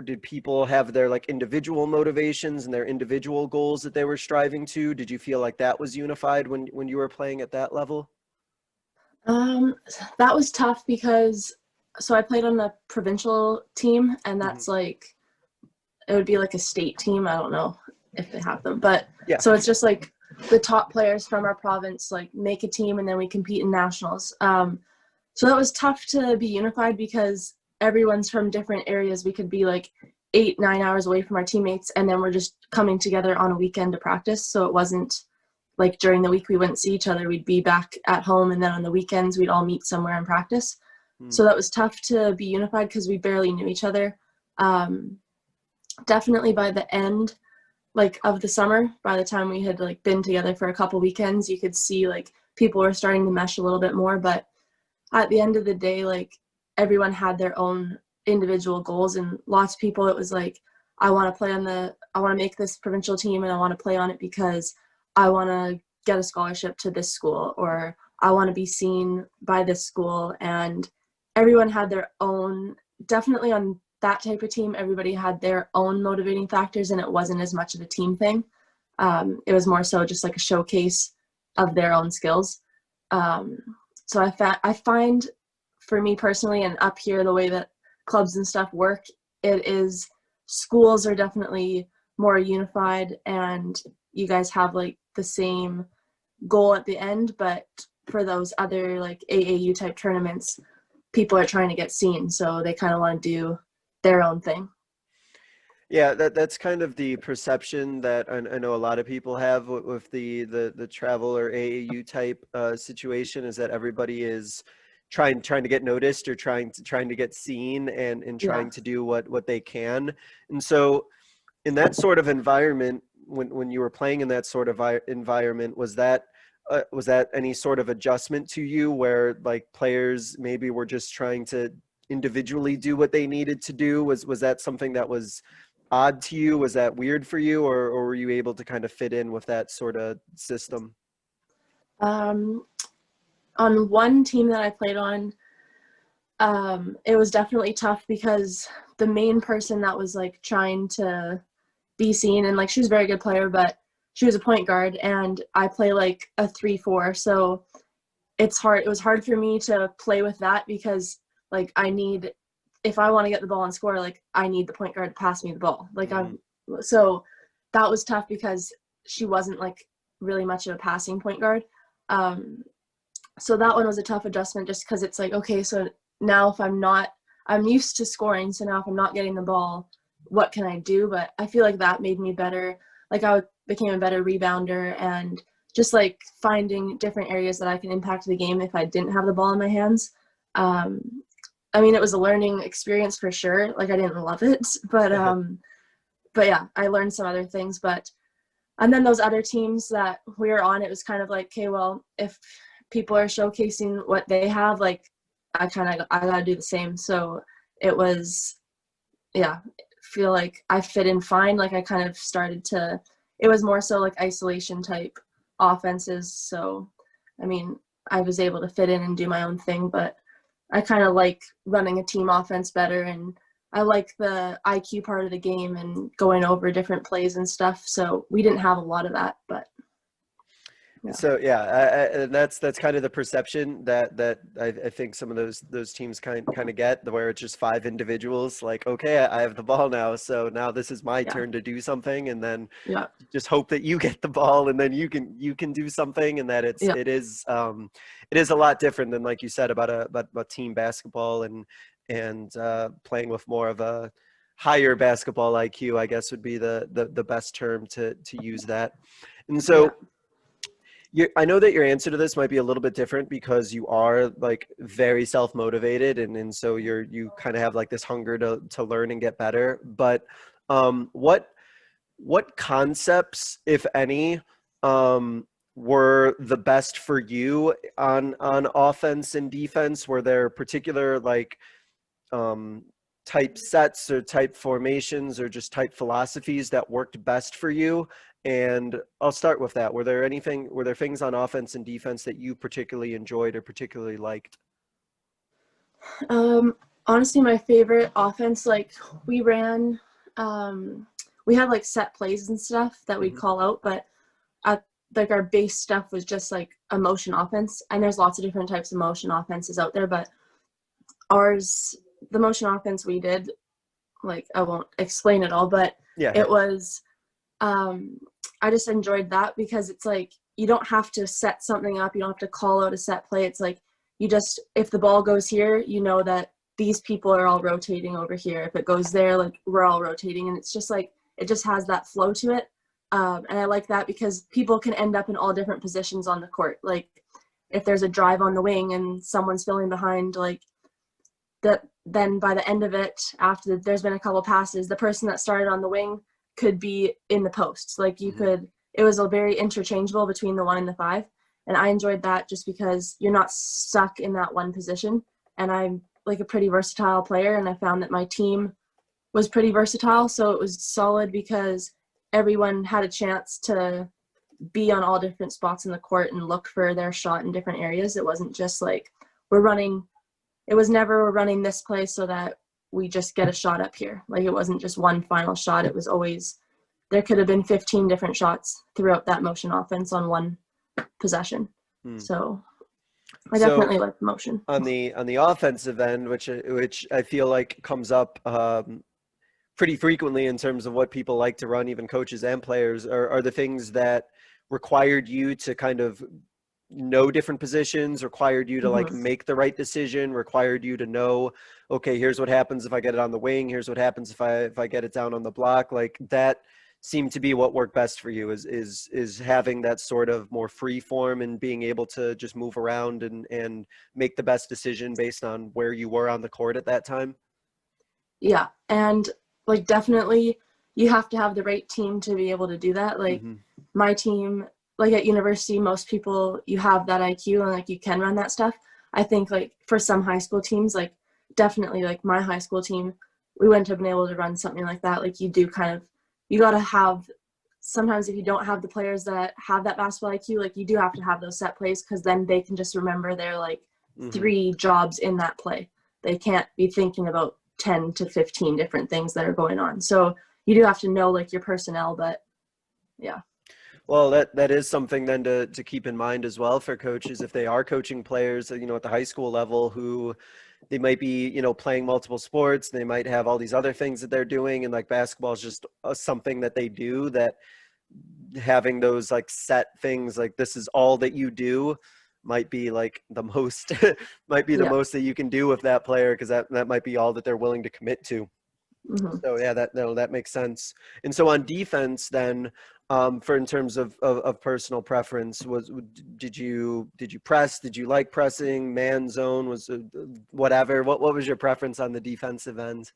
did people have their like individual motivations and their individual goals that they were striving to? Did you feel like that was unified when you were playing at that level? That was tough because, so I played on the provincial team, and that's like, it would be like a state team. I don't know if they have them, but so it's just like the top players from our province like make a team and then we compete in nationals. So that was tough to be unified because everyone's from different areas. We could be like 8-9 hours away from our teammates, and then we're just coming together on a weekend to practice. So it wasn't like during the week we wouldn't see each other. We'd be back at home, and then on the weekends we'd all meet somewhere and practice. So that was tough to be unified because we barely knew each other. Definitely by the end like of the summer, by the time we had like been together for a couple weekends, you could see like people were starting to mesh a little bit more. But at the end of the day, like everyone had their own individual goals, and lots of people, it was like, I want to make this provincial team and I want to play on it because I want to get a scholarship to this school, or I want to be seen by this school. And everyone had their own, definitely on that type of team, everybody had their own motivating factors, and it wasn't as much of a team thing. It was more so just like a showcase of their own skills. So I find for me personally, and up here, the way that clubs and stuff work, schools are definitely more unified and you guys have like the same goal at the end. But for those other like AAU type tournaments, people are trying to get seen, so they kind of want to do their own thing. Yeah, that's kind of the perception that I know a lot of people have with the travel or AAU type situation, is that everybody is trying to get noticed or trying to get seen and Yeah. trying to do what they can. And so in that sort of environment, when you were playing in that sort of environment, was that any sort of adjustment to you, where like players maybe were just trying to individually do what they needed to do? Was that something that was odd to you? Was that weird for you, or were you able to kind of fit in with that sort of system? On one team that I played on, it was definitely tough because the main person that was like trying to be seen, and like she was a very good player, but she was a point guard and I play like a 3-4, so it was hard for me to play with that, because like if I want to get the ball and score, like I need the point guard to pass me the ball. Like so that was tough because she wasn't like really much of a passing point guard. So that one was a tough adjustment, just because it's like, okay, so now if I'm used to scoring, so now if I'm not getting the ball, what can I do? But I feel like that made me better. Like I became a better rebounder, and just like finding different areas that I can impact the game if I didn't have the ball in my hands. I mean, it was a learning experience for sure. Like I didn't love it, but yeah, I learned some other things. And then those other teams that we were on, it was kind of like, okay, well, if people are showcasing what they have, like I gotta do the same. So it was, yeah, feel like I fit in fine. Like I kind of it was more so like isolation type offenses. So, I mean, I was able to fit in and do my own thing, but I kind of like running a team offense better, and I like the IQ part of the game and going over different plays and stuff. So we didn't have a lot of that, but yeah. So yeah, and that's kind of the perception that I think some of those teams kind of get, where it's just 5 individuals. Like, okay, I have the ball now, so now this is my turn to do something, and then just hope that you get the ball, and then you can do something, and that it is a lot different than, like you said, about team basketball and playing with more of a higher basketball IQ, I guess would be the best term to use that. And so. I know that your answer to this might be a little bit different, because you are like very self-motivated, and so you kind of have like this hunger to learn and get better. But what concepts, if any, were the best for you on offense and defense? Were there particular like type sets or type formations or just type philosophies that worked best for you? And I'll start with that. Were there things on offense and defense that you particularly enjoyed or particularly liked? Honestly, my favorite offense, like we ran, we had like set plays and stuff that we'd call out, but like our base stuff was just like a motion offense. And there's lots of different types of motion offenses out there, but the motion offense we did, like I won't explain it all, but it was, I just enjoyed that, because it's like you don't have to set something up, you don't have to call out a set play. It's like if the ball goes here, you know that these people are all rotating over here. If it goes there, like we're all rotating, and it's just like it just has that flow to it. And I like that because people can end up in all different positions on the court. Like if there's a drive on the wing and someone's filling behind, like that, then by the end of it, after there's been a couple passes, the person that started on the wing could be in the posts. Like it was a very interchangeable between the 1 and the 5. And I enjoyed that just because you're not stuck in that one position. And I'm like a pretty versatile player, and I found that my team was pretty versatile. So it was solid because everyone had a chance to be on all different spots in the court and look for their shot in different areas. It wasn't just like it was never we're running this play so that we just get a shot up here. Like it wasn't just one final shot. It was always, there could have been 15 different shots throughout that motion offense on one possession. So I definitely like the motion. On the offensive end, which I feel like comes up pretty frequently in terms of what people like to run, even coaches and players, are the things that required you to kind of know different positions, required you to like Mm-hmm. make the right decision, required you to know, okay, here's what happens if I get it on the wing, here's what happens if I get it down on the block. Like that seemed to be what worked best for you, is having that sort of more free form and being able to just move around and make the best decision based on where you were on the court at that time. Yeah, and like definitely you have to have the right team to be able to do that. Like Mm-hmm. my team, like at university, most people, you have that IQ and like you can run that stuff. I think like for some high school teams, like definitely like my high school team, we wouldn't have been able to run something like that. Like you do kind of, you got to have, sometimes if you don't have the players that have that basketball IQ, like you do have to have those set plays, because then they can just remember their like Mm-hmm. 3 jobs in that play. They can't be thinking about 10 to 15 different things that are going on. So you do have to know like your personnel, but yeah. Well, that is something then to keep in mind as well for coaches if they are coaching players, you know, at the high school level who they might be, you know, playing multiple sports. They might have all these other things that they're doing, and like basketball is just something that they do. That having those like set things, like this is all that you do, might be like the most might be the Yeah. most that you can do with that player, because that might be all that they're willing to commit to. Mm-hmm. So yeah, that makes sense. And so on defense, then, for in terms of personal preference, did you press? Did you like pressing? Man zone was whatever. What was your preference on the defensive end?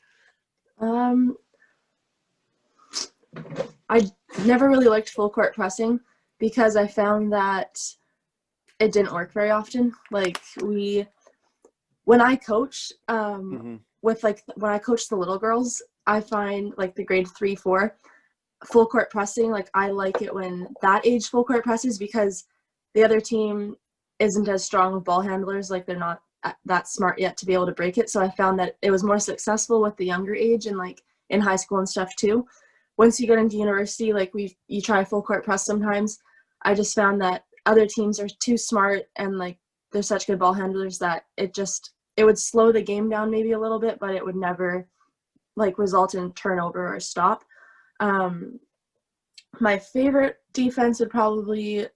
I never really liked full court pressing because I found that it didn't work very often. Like when I coach, Mm-hmm. with like when I coach the little girls, I find like the grade 3, 4 full court pressing. Like I like it when that age full court presses, because the other team isn't as strong with ball handlers. Like they're not that smart yet to be able to break it. So I found that it was more successful with the younger age and like in high school and stuff too. Once you get into university, like you try full court press sometimes. I just found that other teams are too smart and like they're such good ball handlers that it would slow the game down maybe a little bit, but it would never like result in turnover or stop. My favorite defense would probably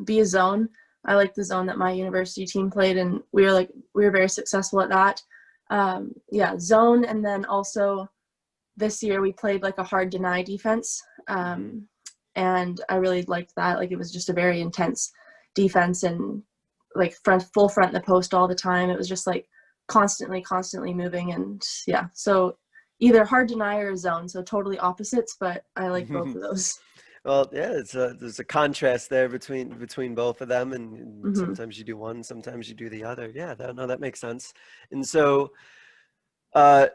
be a zone. I like the zone that my university team played, and we were very successful at that. Yeah, zone, and then also this year we played like a hard deny defense, and I really liked that. Like it was just a very intense defense, and like full front in the post all the time. It was just like constantly moving, and yeah. So either hard deny or zone. So totally opposites, but I like both of those. Well, yeah, there's a contrast there between both of them, and Mm-hmm. sometimes you do one, sometimes you do the other. Yeah, that makes sense. And so, uh,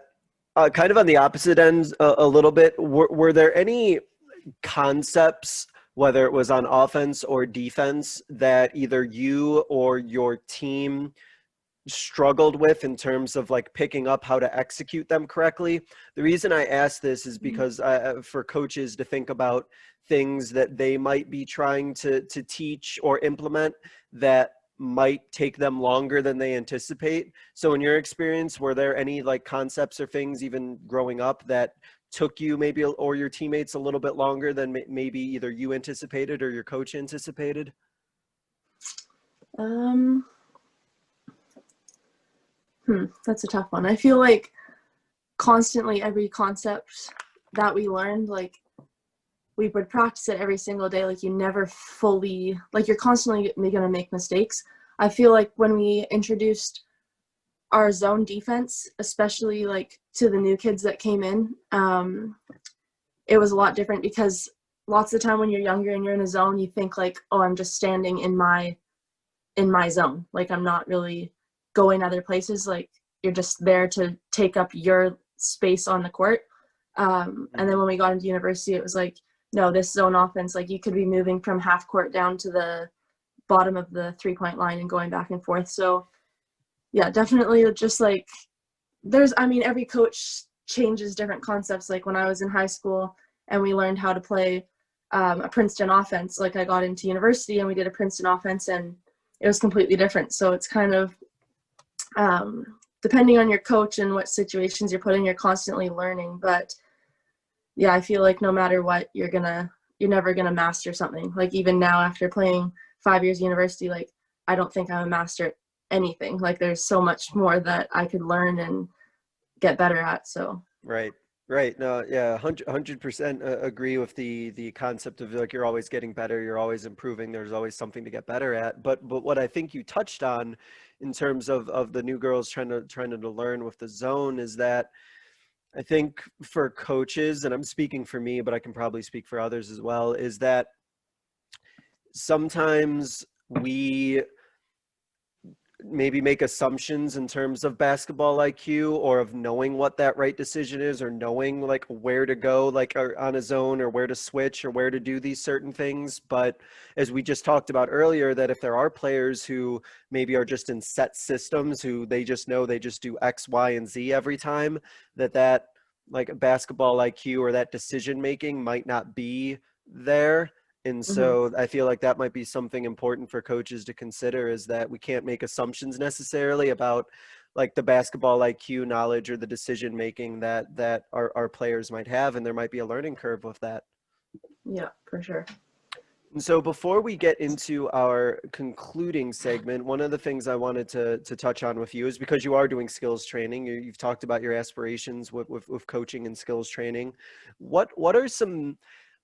kind of on the opposite ends a little bit, were there any concepts, whether it was on offense or defense, that either you or your team struggled with in terms of like picking up how to execute them correctly? The reason I ask this is because for coaches to think about things that they might be trying to teach or implement that might take them longer than they anticipate. So in your experience, were there any like concepts or things even growing up that took you maybe or your teammates a little bit longer than maybe either you anticipated or your coach anticipated? That's a tough one. I feel like constantly every concept that we learned, like we would practice it every single day. Like you never fully, like you're constantly going to make mistakes. I feel like when we introduced our zone defense, especially like to the new kids that came in, it was a lot different, because lots of the time when you're younger and you're in a zone, you think like, oh, I'm just standing in my zone. Like I'm not really going other places. Like you're just there to take up your space on the court. And then when we got into university, it was like, no, this zone offense, like you could be moving from half court down to the bottom of the 3-point line and going back and forth. So yeah, definitely just like every coach changes different concepts. Like when I was in high school and we learned how to play a Princeton offense, like I got into university and we did a Princeton offense and it was completely different. So it's kind of depending on your coach and what situations you're put in, you're constantly learning. But yeah, I feel like no matter what, you're never gonna master something. Like even now after playing 5 years university, like I don't think I'm a master at anything. Like there's so much more that I could learn and get better at. So Right. Right. No, yeah, 100% agree with the concept of like you're always getting better, you're always improving, there's always something to get better at. But what I think you touched on in terms of the new girls trying to learn with the zone is that I think for coaches, and I'm speaking for me, but I can probably speak for others as well, is that sometimes we maybe make assumptions in terms of basketball IQ or of knowing what that right decision is or knowing like where to go like on a zone or where to switch or where to do these certain things. But as we just talked about earlier, that if there are players who maybe are just in set systems who they just know they just do X, Y, and Z every time, that like basketball IQ or that decision making might not be there. And so I feel like that might be something important for coaches to consider, is that we can't make assumptions necessarily about like the basketball IQ knowledge or the decision making that our players might have, and there might be a learning curve with that. Yeah, for sure. And so before we get into our concluding segment, one of the things I wanted to touch on with you is because you are doing skills training, you've talked about your aspirations with coaching and skills training. What are some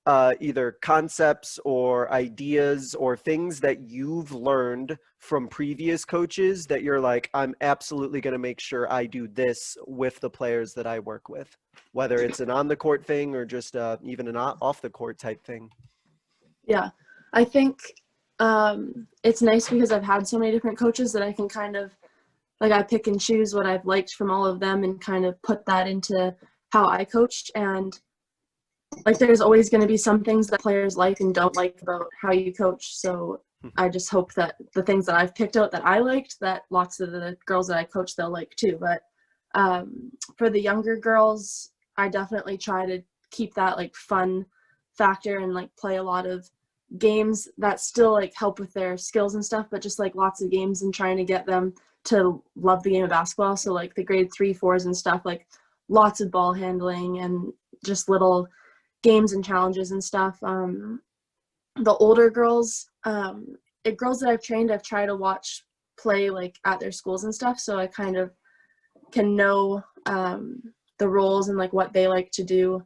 either concepts or ideas or things that you've learned from previous coaches that you're like, I'm absolutely going to make sure I do this with the players that I work with, whether it's an on the court thing or just even an off the court type thing? Yeah, I think it's nice because I've had so many different coaches that I can kind of, like, I pick and choose what I've liked from all of them and kind of put that into how I coached. And like there's always going to be some things that players like and don't like about how you coach. So I just hope that the things that I've picked out that I liked, that lots of the girls that I coach, they'll like too. But for the younger girls, I definitely try to keep that like fun factor and like play a lot of games that still like help with their skills and stuff, but just like lots of games and trying to get them to love the game of basketball. So like the grade 3, 4s and stuff, like lots of ball handling and just little games and challenges and stuff. The older girls, girls that I've trained, I've tried to watch play like at their schools and stuff, so I kind of can know the roles and like what they like to do.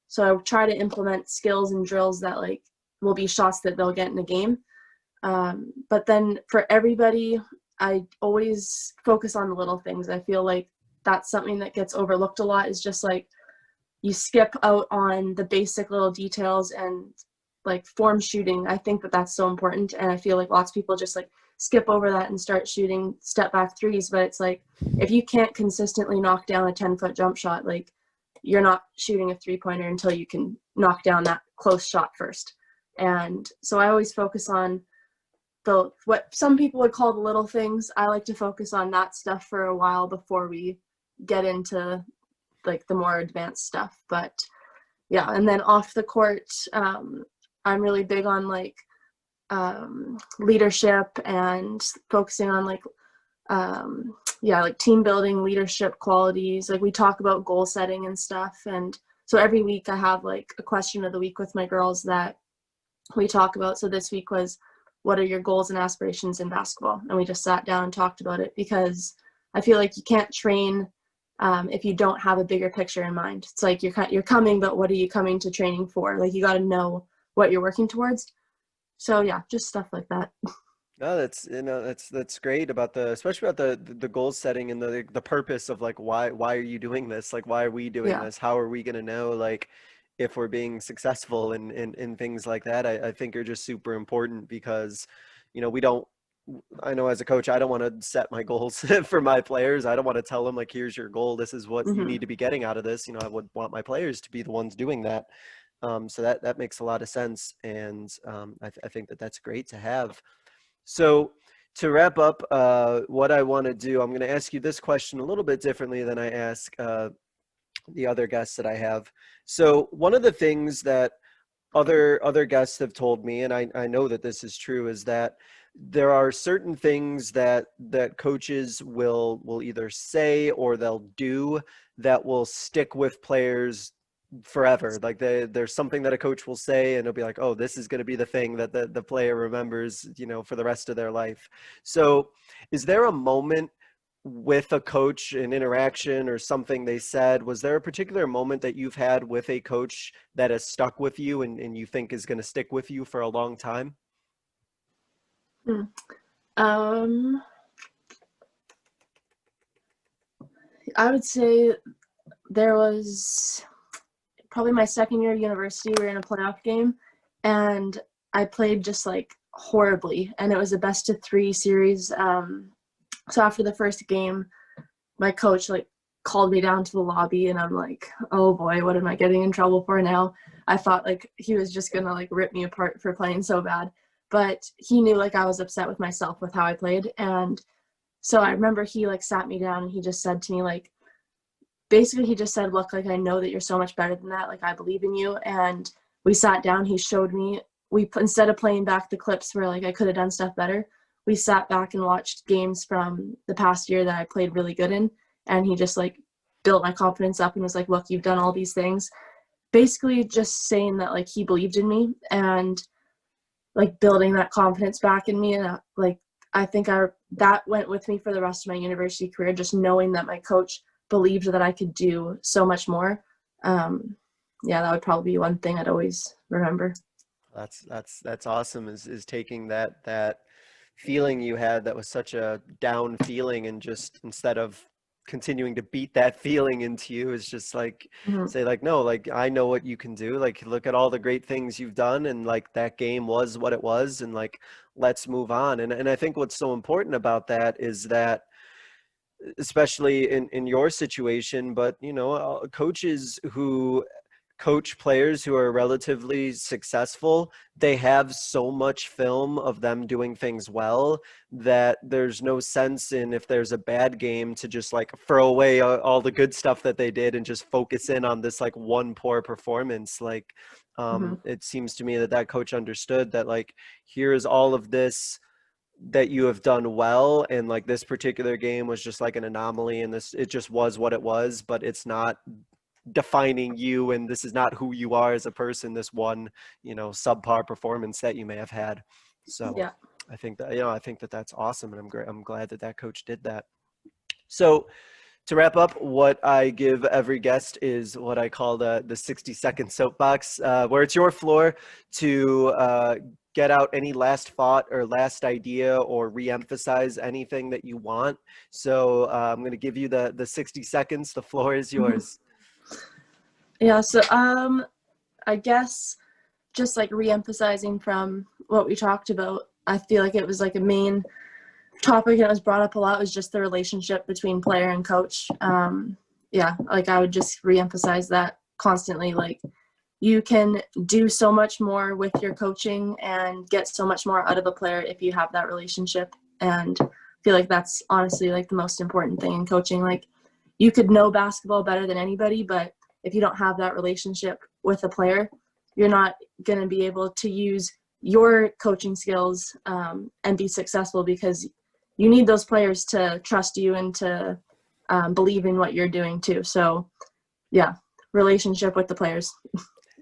So I try to implement skills and drills that like will be shots that they'll get in a game. But then for everybody, I always focus on the little things. I feel like that's something that gets overlooked a lot, is just like you skip out on the basic little details and like form shooting. I think that that's so important. And I feel like lots of people just like skip over that and start shooting step back threes. But it's like, if you can't consistently knock down a 10-foot jump shot, like you're not shooting a 3-pointer until you can knock down that close shot first. And so I always focus on what some people would call the little things. I like to focus on that stuff for a while before we get into like the more advanced stuff. But yeah, and then off the court, I'm really big on like leadership and focusing on like like team building, leadership qualities. Like we talk about goal setting and stuff, and so every week I have like a question of the week with my girls that we talk about. So this week was, what are your goals and aspirations in basketball? And we just sat down and talked about it, because I feel like you can't train if you don't have a bigger picture in mind. It's like you're coming, but what are you coming to training for? Like you got to know what you're working towards. So yeah, just stuff like that. No, that's great about especially about the goal setting and the purpose of like why are you doing this? Like why are we doing this? How are we gonna know like if we're being successful in things like that? I think are just super important, because I know as a coach, I don't want to set my goals for my players. I don't want to tell them like, here's your goal. This is what you need to be getting out of this. I would want my players to be the ones doing that. So that makes a lot of sense. And I think that's great to have. So to wrap up, what I want to do, I'm going to ask you this question a little bit differently than I ask the other guests that I have. So one of the things that other guests have told me, and I know that this is true, is that there are certain things that coaches will either say or they'll do that will stick with players forever. Like there's something that a coach will say and it'll be like, oh, this is going to be the thing that the player remembers, for the rest of their life. So is there a moment with a coach, an interaction or something they said? Was there a particular moment that you've had with a coach that has stuck with you and you think is going to stick with you for a long time? Hmm. Um, I would say there was probably my second year of university. We were in a playoff game, and I played just like horribly, and it was a best of 3 series. So after the first game, my coach like called me down to the lobby, and I'm like, oh boy, what am I getting in trouble for now? I thought like he was just gonna like rip me apart for playing so bad, but he knew like I was upset with myself with how I played. And so I remember he like sat me down and he just said to me like, basically he just said, look, like I know that you're so much better than that, like I believe in you. And we sat down, he showed me, instead of playing back the clips where like I could have done stuff better, we sat back and watched games from the past year that I played really good in. And he just like built my confidence up and was like, look, you've done all these things, basically just saying that like he believed in me and like building that confidence back in me. And like I think that went with me for the rest of my university career, just knowing that my coach believed that I could do so much more. Yeah, that would probably be one thing I'd always remember. That's awesome, is taking that feeling you had that was such a down feeling, and just instead of continuing to beat that feeling into you, is just like Mm-hmm. say like, no, like I know what you can do, like look at all the great things you've done, and like that game was what it was, and like let's move on. And I think what's so important about that is that, especially in your situation, but coaches who coach players who are relatively successful, they have so much film of them doing things well that there's no sense in, if there's a bad game, to just like throw away all the good stuff that they did and just focus in on this like one poor performance. Like Mm-hmm. it seems to me that coach understood that, like, here's all of this that you have done well, and like this particular game was just like an anomaly, and this, it just was what it was, but it's not defining you, and this is not who you are as a person, this one subpar performance that you may have had. So Yeah. I think that that's awesome, and I'm glad that coach did that. So to wrap up, what I give every guest is what I call the 60-second soapbox, where it's your floor to get out any last thought or last idea or reemphasize anything that you want. So I'm going to give you the 60 seconds. The floor is Mm-hmm. yours. Yeah. So I guess just like reemphasizing from what we talked about, I feel like it was like a main topic and it was brought up a lot, was just the relationship between player and coach. Yeah, like I would just reemphasize that constantly. Like you can do so much more with your coaching and get so much more out of a player if you have that relationship. And I feel like that's honestly like the most important thing in coaching. Like you could know basketball better than anybody, but if you don't have that relationship with a player, you're not going to be able to use your coaching skills and be successful, because you need those players to trust you and to believe in what you're doing too. So yeah, relationship with the players.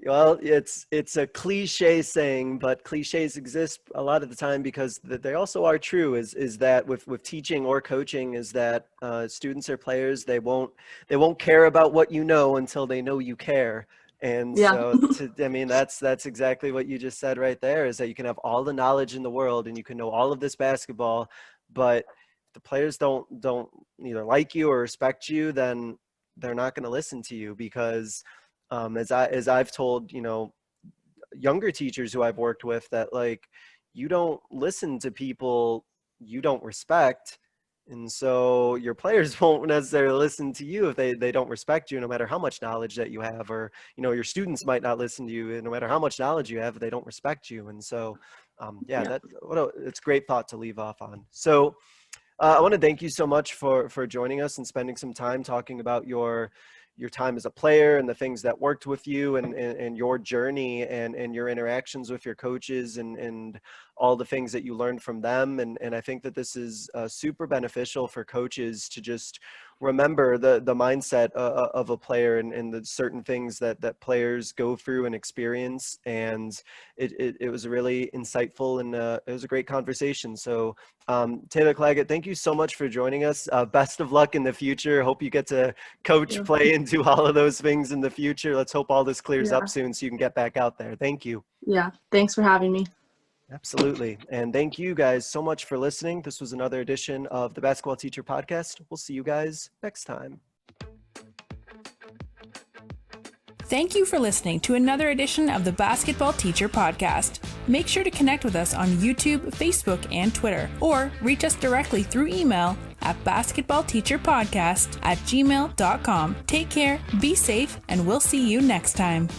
Well, it's a cliche saying, but cliches exist a lot of the time because they also are true. Is that with teaching or coaching, is that students or players, they won't care about what you know until they know you care. And Yeah. so, I mean, that's exactly what you just said right there. Is that you can have all the knowledge in the world and you can know all of this basketball, but if the players don't either like you or respect you, then they're not going to listen to you. Because as I've told younger teachers who I've worked with, that like, you don't listen to people you don't respect, and so your players won't necessarily listen to you if they don't respect you, no matter how much knowledge that you have. Or your students might not listen to you no matter how much knowledge you have if they don't respect you. And so yeah, Yeah. it's a great thought to leave off on. So I want to thank you so much for joining us and spending some time talking about your time as a player and the things that worked with you, and your journey and your interactions with your coaches, and all the things that you learned from them. And I think that this is super beneficial for coaches to just remember the mindset of a player and the certain things that players go through and experience. And it was really insightful, and it was a great conversation. So Taylor Claggett, thank you so much for joining us. Best of luck in the future. Hope you get to coach, play, and do all of those things in the future. Let's hope all this clears up soon so you can get back out there. Thank you. Yeah, thanks for having me. Absolutely. And thank you guys so much for listening. This was another edition of the Basketball Teacher Podcast. We'll see you guys next time. Thank you for listening to another edition of the Basketball Teacher Podcast. Make sure to connect with us on YouTube, Facebook, and Twitter, or reach us directly through email at basketballteacherpodcast@gmail.com. Take care, be safe, and we'll see you next time.